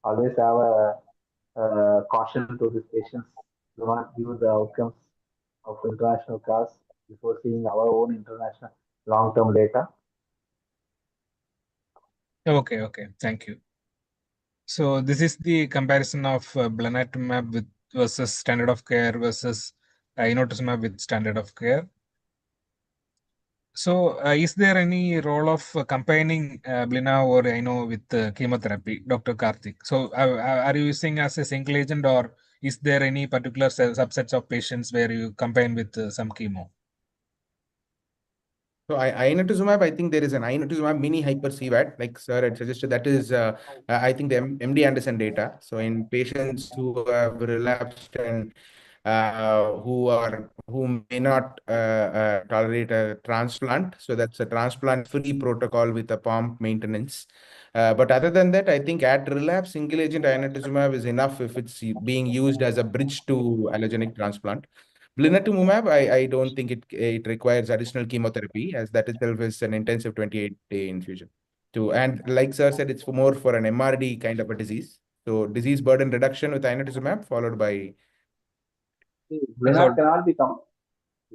Always have a caution to these patients. Do not view the outcomes of international cars before seeing our own international long-term data. Okay. Thank you. So this is the comparison of blinatumomab with versus standard of care versus inotuzumab with standard of care. So is there any role of combining blina or ino with chemotherapy, Dr. Karthik? So are you using as a single agent, or is there any particular subsets of patients where you combine with some chemo? So inotuzumab, I think there is an inotuzumab mini hyper CVAT, like sir had suggested. That is, I think the MD Anderson data. So in patients who have relapsed and who may not tolerate a transplant, so that's a transplant-free protocol with a pump maintenance. But other than that, I think at relapse, single agent inotuzumab is enough if it's being used as a bridge to allogenic transplant. Blinatumomab, I don't think it requires additional chemotherapy, as that itself is an intensive 28-day infusion. And like sir said, it's more for an MRD kind of a disease. So disease burden reduction with inotuzumab followed by. Blina So cannot be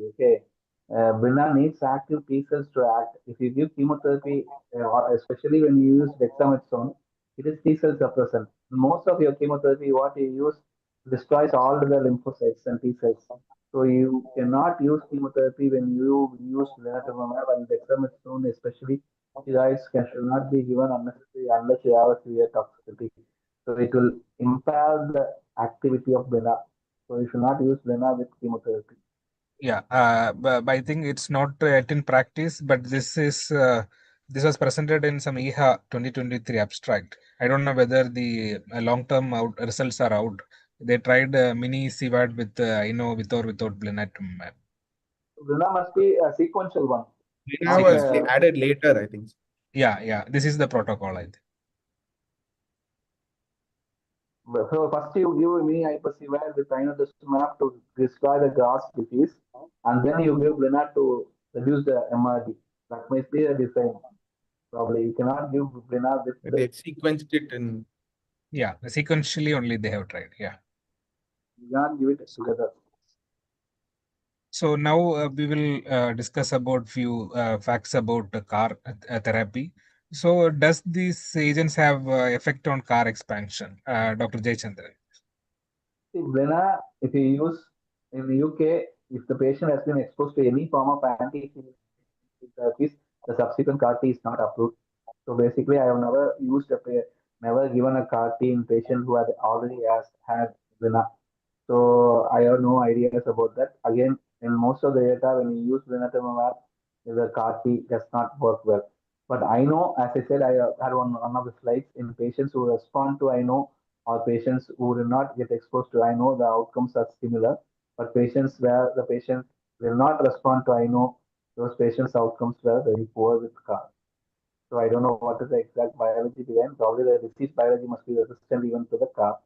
okay. Brina needs active T cells to act. If you give chemotherapy, or especially when you use dexamethasone, it is T cell suppressant. Most of your chemotherapy, what you use, destroys all the lymphocytes and T cells. So you cannot use chemotherapy when you use lenalidomide and dexamethasone, especially steroids should not be given unnecessarily unless you have a severe toxicity. So it will impair the activity of Brina. So you should not use Brina with chemotherapy. yeah, but I think it's not yet in practice, but this was presented in some EHA 2023 abstract. I don't know whether the long-term results are out. They tried mini CVAD with with or without blinatumomab. Bruna must be a sequential one, Now not was Sequence. a. added later, I think. Yeah. This is the protocol, I think. So first you give me hypercivir with inotuzumab to destroy the grass disease, and then you give Brina to reduce the MRD. That might be a design. Probably you cannot give Brina with the. They've sequenced it and. Yeah, sequentially only they have tried. Yeah. You cannot give it together. So now we will discuss about few facts about CAR therapy. So does these agents have effect on CAR expansion, Dr. Jayachandran? See, Brina, if you use in the UK, if the patient has been exposed to any form of therapies, the subsequent CAR T is not approved. So basically, I have never used never given a CAR T in patient who already has had Brina. So I have no ideas about that. Again, in most of the data, when you use blinatumomab, the CAR T does not work well. But I know, as I said, I had one of the slides in patients who respond to I know, or patients who do not get exposed to I know, the outcomes are similar. But patients where the patient will not respond to I know, those patients' outcomes were very poor with CAR. So I don't know what is the exact biology behind. Probably the disease biology must be resistant even to the CAR.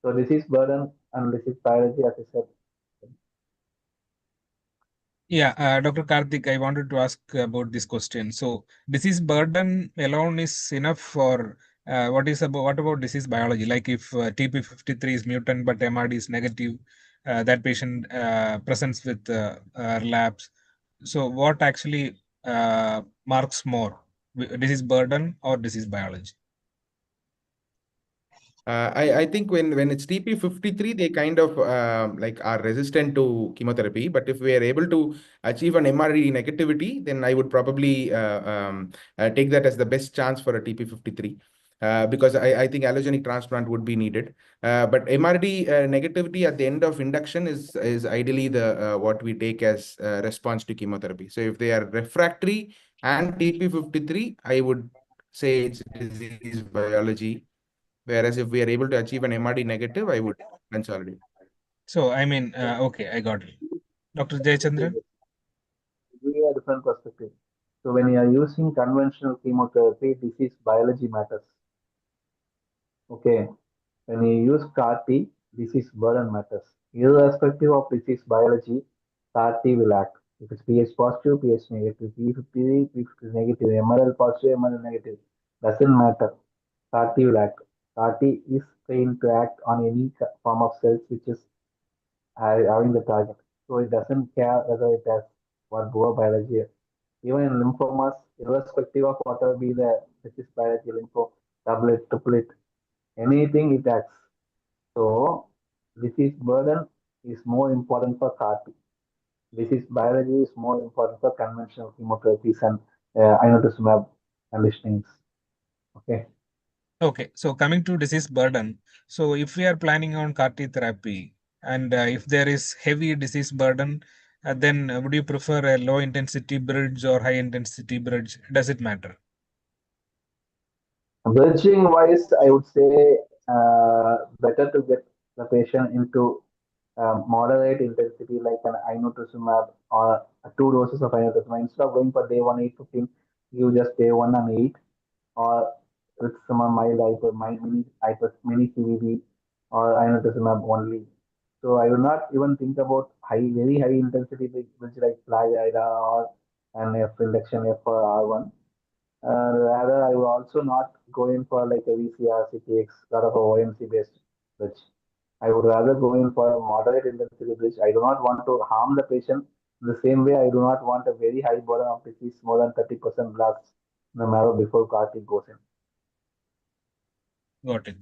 So disease burden and disease biology, as I said. Yeah, Dr. Karthik, I wanted to ask about this question. So, disease burden alone is enough for what about disease biology? Like if TP53 is mutant but MRD is negative, that patient presents with relapse. So, what actually marks more, disease burden or disease biology? I think when it's TP53, they kind of like are resistant to chemotherapy. But if we are able to achieve an MRD negativity, then I would probably take that as the best chance for a TP53. Because I think allogenic transplant would be needed. But MRD negativity at the end of induction is ideally the what we take as response to chemotherapy. So if they are refractory and TP53, I would say it's disease biology. Whereas if we are able to achieve an MRD negative, I would consolidate. So, I mean, okay, I got it. Dr. Jayachandran? Give you a different perspective. So when you are using conventional chemotherapy, disease biology matters. Okay. When you use CAR T, disease burden matters. Irrespective of disease biology, CAR T will act. If it's pH positive, pH negative, P53, P50 negative, MRL positive, MRL negative, doesn't matter. CAR T will act. CAR T is trained to act on any form of cells which is having the target. So it doesn't care whether it has what poor biology. Even in lymphomas, irrespective of whatever be the disease biology, lympho, doublet, triplet, anything it acts. So disease burden is more important for CAR T. Disease biology is more important for conventional chemotherapies and inotuzumab conditionings. Okay. Okay, so coming to disease burden, so if we are planning on CAR T therapy and if there is heavy disease burden, then would you prefer a low intensity bridge or high intensity bridge? Does it matter? Bridging wise, I would say better to get the patient into moderate intensity like an inotuzumab or 2 doses of inotuzumab. Instead of going for day 1, 8, 15, you just day 1 and 8, or with some mild hyper, mini CVD or inotuzumab only. So I will not even think about very high intensity which like Flag-Ida or an F induction F or R1. Rather, I will also not go in for like a VCR, CTX, sort of a OMC based bridge. I would rather go in for a moderate intensity bridge. I do not want to harm the patient. In the same way, I do not want a very high burden of disease, more than 30% blasts in the marrow before CAR-T goes in. Got it.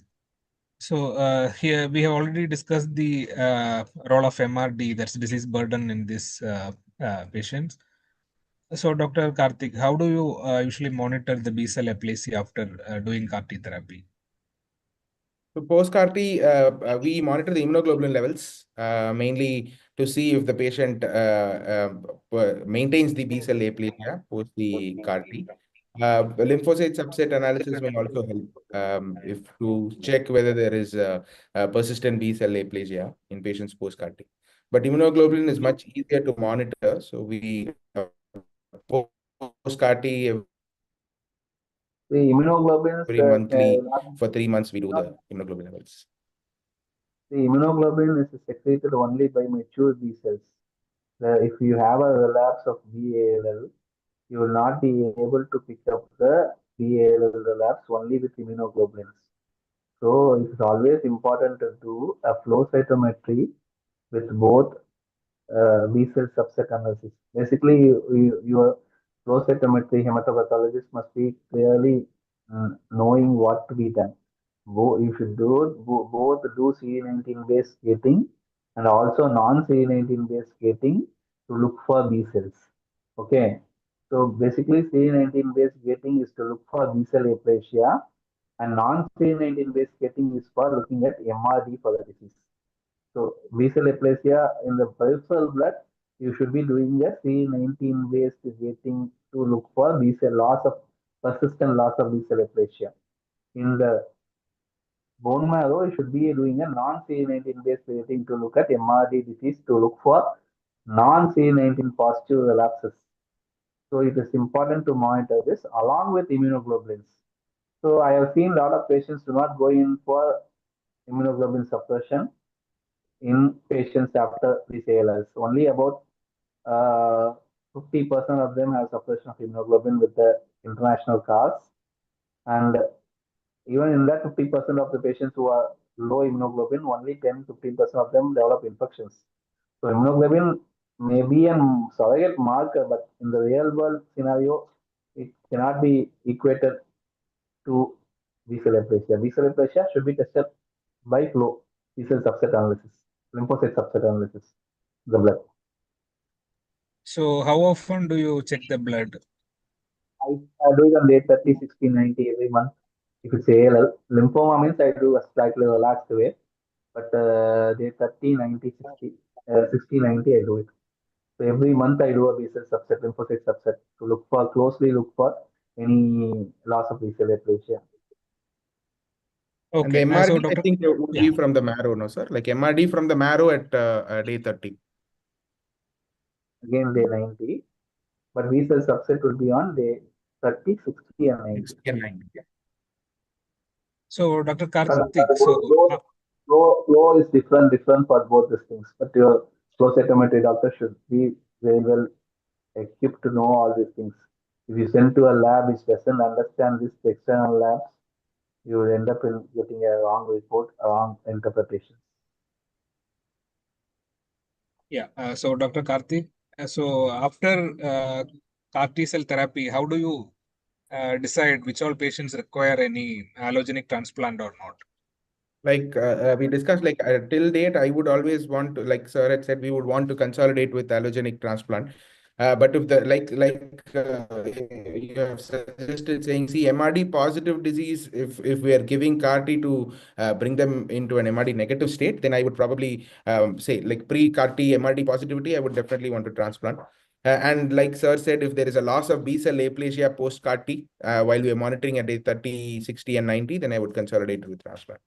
So here we have already discussed the role of MRD, that's disease burden in this patients. So Dr. Karthik, how do you usually monitor the B cell aplasia after doing CAR-T therapy? So post-CAR-T, we monitor the immunoglobulin levels, mainly to see if the patient maintains the B cell aplasia post the CAR-T. The lymphocyte subset analysis may also help if to check whether there is a persistent B cell aplasia in patients post-CAR-T. But immunoglobulin is much easier to monitor, so we post-CAR-T The immunoglobulins, every monthly not, for 3 months we do not, the immunoglobulin levels. the immunoglobulin is secreted only by mature B cells. If you have a relapse of BALL, you will not be able to pick up the BALL relapse only with immunoglobulins. So it's always important to do a flow cytometry with both B cell subset analysis. Basically, your flow cytometry hematopathologist must be clearly knowing what to be done. You should both do CD19 based gating and also non CD19 based gating to look for B cells. Okay. So basically, CD19 based gating is to look for B cell aplasia, and non CD19 based gating is for looking at MRD for the disease. So B cell aplasia in the peripheral blood, you should be doing a CD19 based gating to look for B cell persistent loss of B cell aplasia. In the bone marrow, you should be doing a non-CD19 based gating to look at MRD disease to look for non-CD19 positive relapses. So it is important to monitor this along with immunoglobulins. So I have seen a lot of patients do not go in for immunoglobulin suppression in patients after these ALS. Only about 50% of them have suppression of immunoglobulin with the international CARs. And even in that 50% of the patients who are low immunoglobulin, only 10-15% of them develop infections. So immunoglobulin may be a surrogate marker, but in the real world scenario, it cannot be equated to B cell aplasia. B cell aplasia should be tested by flow, B cell subset analysis, lymphocyte subset analysis, the blood. So how often do you check the blood? I do it on day 30, 60, 90 every month. If it's ALL, lymphoma means I do a slightly relaxed way, but day 30, 90, 60, 60, 90, I do it. So every month I do a B cell subset, lymphocyte subset to closely look for any loss of B cell aplasia. And the Okay, so MRD, I Dr. think it would be from the marrow, no, sir? Like MRD from the marrow at day 30. Again, day 90, but B cell subset will be on day 30, 60, and 90. 60 and 90. So Dr. But Karthik, flow is different for both these things. But your flow cytometry doctor should be very well equipped to know all these things. If you send to a lab which doesn't understand these external labs, you will end up in getting a wrong report, a wrong interpretation. yeah, so Dr. Karthik, so after CAR T cell therapy, how do you decide which all patients require any allogenic transplant or not? Like we discussed, like till date, I would always want to, like sir had said, we would want to consolidate with allogenic transplant. But if you have suggested saying, see, MRD positive disease, if we are giving CAR T to bring them into an MRD negative state, then I would probably say like pre-CAR T MRD positivity, I would definitely want to transplant. And like sir said, if there is a loss of B cell aplasia post CAR T while we are monitoring at day 30, 60, and 90, then I would consolidate with transplant.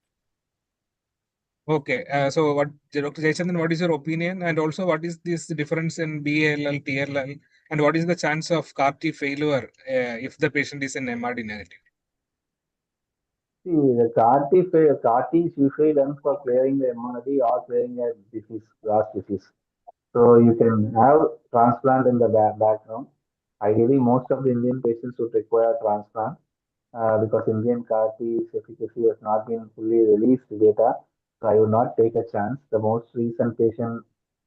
Okay, so what, Dr. Jayachandran, what is your opinion? And also, what is this difference in BALL, TLL, and what is the chance of CAR T failure if the patient is in MRD negative? See, the CAR T is usually done for clearing the MRD or clearing a disease, grass disease. So you can have transplant in the background. Ideally, most of the Indian patients would require transplant because Indian CAR T's efficacy has not been fully released data. So I would not take a chance. The most recent patient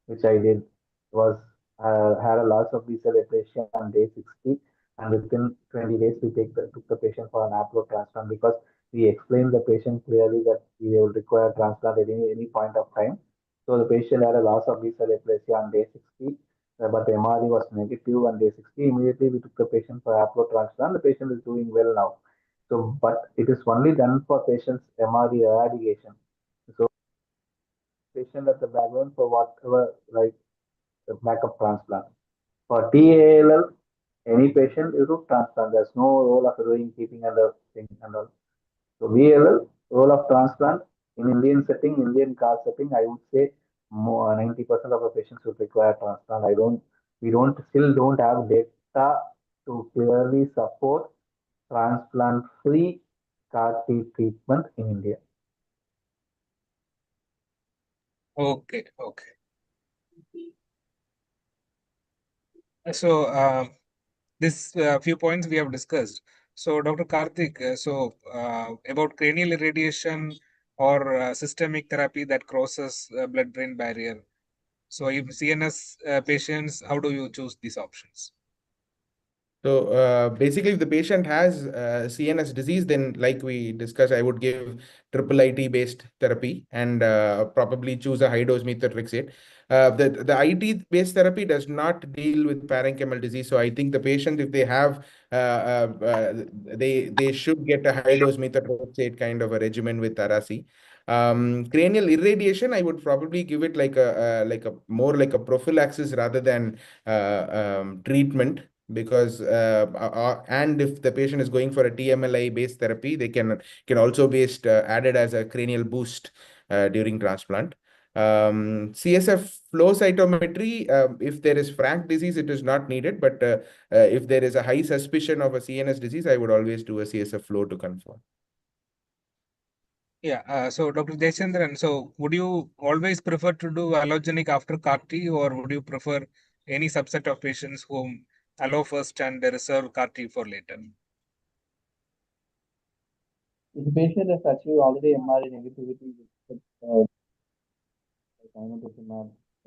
which I did was had a loss of B cell aplasia on day 60, and within 20 days we took the patient for an aplo transplant because we explained the patient clearly that he will require transplant at any point of time. So the patient had a loss of B cell aplasia on day 60, but the MRD was negative on day 60. Immediately we took the patient for aplo transplant. The patient is doing well now. So, but it is only done for patients MRD eradication. So, patient at the background for whatever, like the backup transplant. For TALL, any patient is to transplant. There's no role of doing keeping under thing and all. So VLL, role of transplant in Indian setting, Indian CAR setting, I would say more 90% of the patients would require transplant. We don't have data to clearly support transplant-free CAR T treatment in India. Okay, okay. So this few points we have discussed. So Dr. Karthik, about cranial irradiation or systemic therapy that crosses blood-brain barrier. So if CNS patients, how do you choose these options? So basically, if the patient has CNS disease, then like we discussed, I would give triple IT based therapy and probably choose a high dose methotrexate. The IT based therapy does not deal with parenchymal disease. So I think the patient, if they have, they should get a high dose methotrexate kind of a regimen with Arasi. Cranial irradiation, I would probably give it like a more like a prophylaxis rather than treatment, because and if the patient is going for a TMLI based therapy, they can also be added as a cranial boost during transplant. CSF flow cytometry, if there is frank disease, it is not needed, but if there is a high suspicion of a CNS disease, I would always do a CSF flow to confirm. Yeah, so Dr. Jayachandran, so would you always prefer to do allogenic after CAR T, or would you prefer any subset of patients whom allo first and reserve CAR T for later? If the patient has achieved already MRD negativity with Hemato,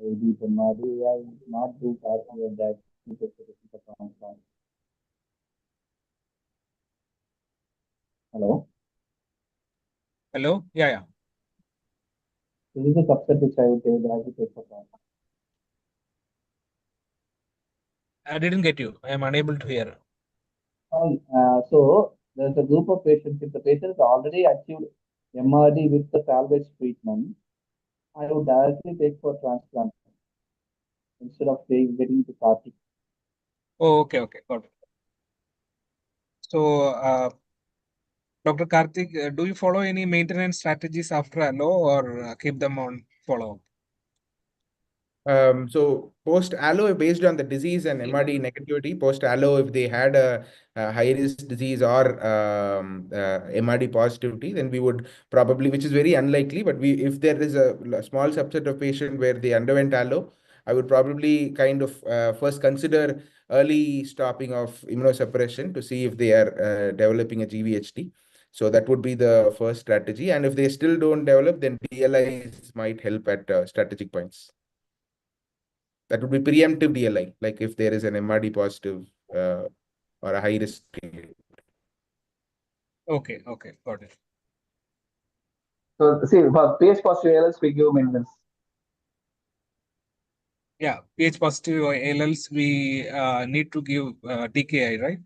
MRD, I would not do CAR T at that transplant. Hello? Hello? Yeah, yeah. This is the subset which I would take for transplant. I didn't get you. I am unable to hear. So there's a group of patients. If the patient has already achieved MRD with the salvage treatment, I would directly take for transplant instead of getting to CAR T. Oh, okay, okay, got it. So, Dr. Karthik, do you follow any maintenance strategies after allo or keep them on follow-up? So post allo, based on the disease and MRD negativity, post allo, if they had a high risk disease or MRD positivity, then we would probably, which is very unlikely, but if there is a small subset of patient where they underwent allo, I would probably kind of first consider early stopping of immunosuppression to see if they are developing a GVHD. So that would be the first strategy. And if they still don't develop, then DLIs might help at strategic points. That would be preemptive DLI, like if there is an MRD positive or a high risk. Okay, okay, got it. So see, for PS positive ALS, we give maintenance. Yeah, pH positive ALLs, we need to give TKI, right?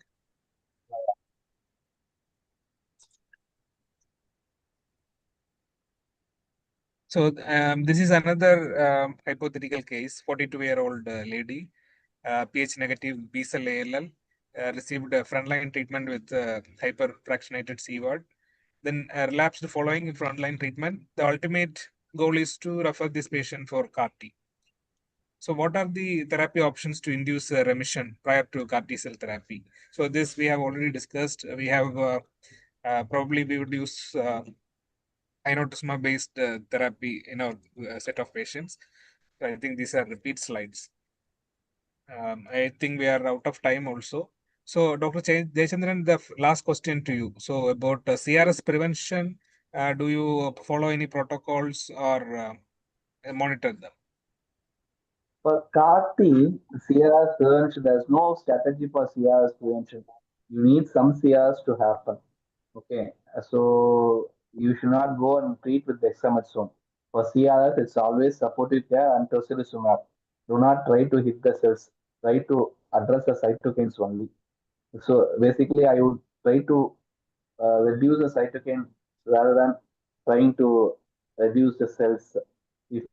So this is another hypothetical case, 42-year-old lady, pH negative B cell ALL, received frontline treatment with hyperfractionated C word, then relapsed following frontline treatment. The ultimate goal is to refer this patient for CAR T. So what are the therapy options to induce remission prior to CAR T cell therapy? So this we have already discussed. We have probably we would use inotuzumab based therapy in our set of patients. So I think these are repeat slides. I think we are out of time also. So Dr. Jayachandran, the last question to you. So about CRS prevention, do you follow any protocols or monitor them? For CAR T, CRS prevention, there's no strategy for CRS prevention. You need some CRS to happen. Okay, so you should not go and treat with dexamethasone. For CRS, it's always supportive care and tocilizumab. Do not try to hit the cells. Try to address the cytokines only. So basically, I would try to reduce the cytokine rather than trying to reduce the cells. If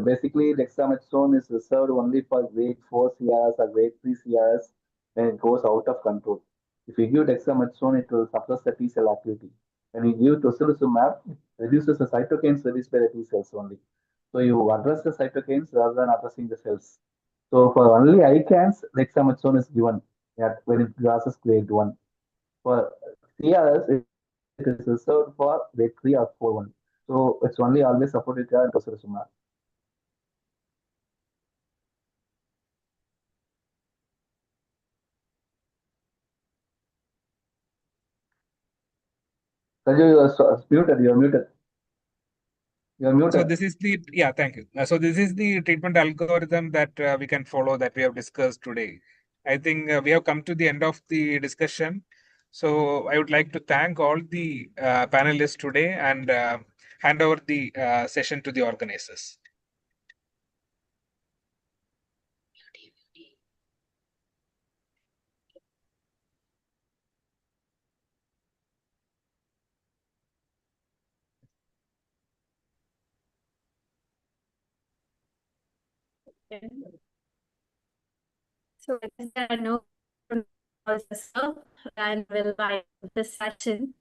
basically dexamethasone is reserved only for grade 4 CRS or grade 3 CRS when it goes out of control. If you give dexamethasone, it will suppress the T cell activity. When you give tocilizumab, it reduces the cytokines released by the T cells only. So you address the cytokines rather than addressing the cells. So for only ICANS, dexamethasone is given when it crosses grade 1. For CRS, it is reserved for grade 3 or 4 only. So it's only always supported care and tocilizumab. Sanjay, you are muted. You are muted. You are So muted. this is the, yeah, thank you. So this is the treatment algorithm that we can follow that we have discussed today. I think we have come to the end of the discussion. So I would like to thank all the panelists today and hand over the session to the organizers. So if there are no and we'll wind up this session.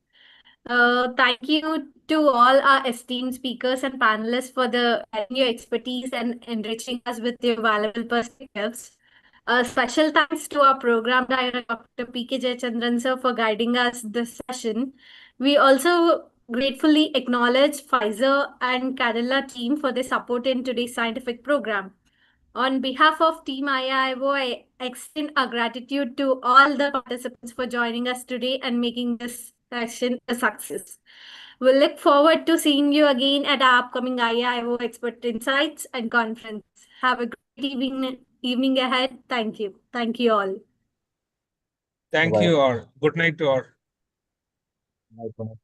Thank you to all our esteemed speakers and panelists for your expertise and enriching us with your valuable perspectives. A special thanks to our program director, Dr. P.K. Jayachandran sir, for guiding us this session. We also gratefully acknowledge Pfizer and Cadila team for their support in today's scientific program. On behalf of Team IIO, I extend our gratitude to all the participants for joining us today and making this session a success. We'll look forward to seeing you again at our upcoming IIO Expert Insights and Conference. Have a great evening ahead. Thank you. Thank you all. Thank Bye-bye. you all. Good night to all. Bye.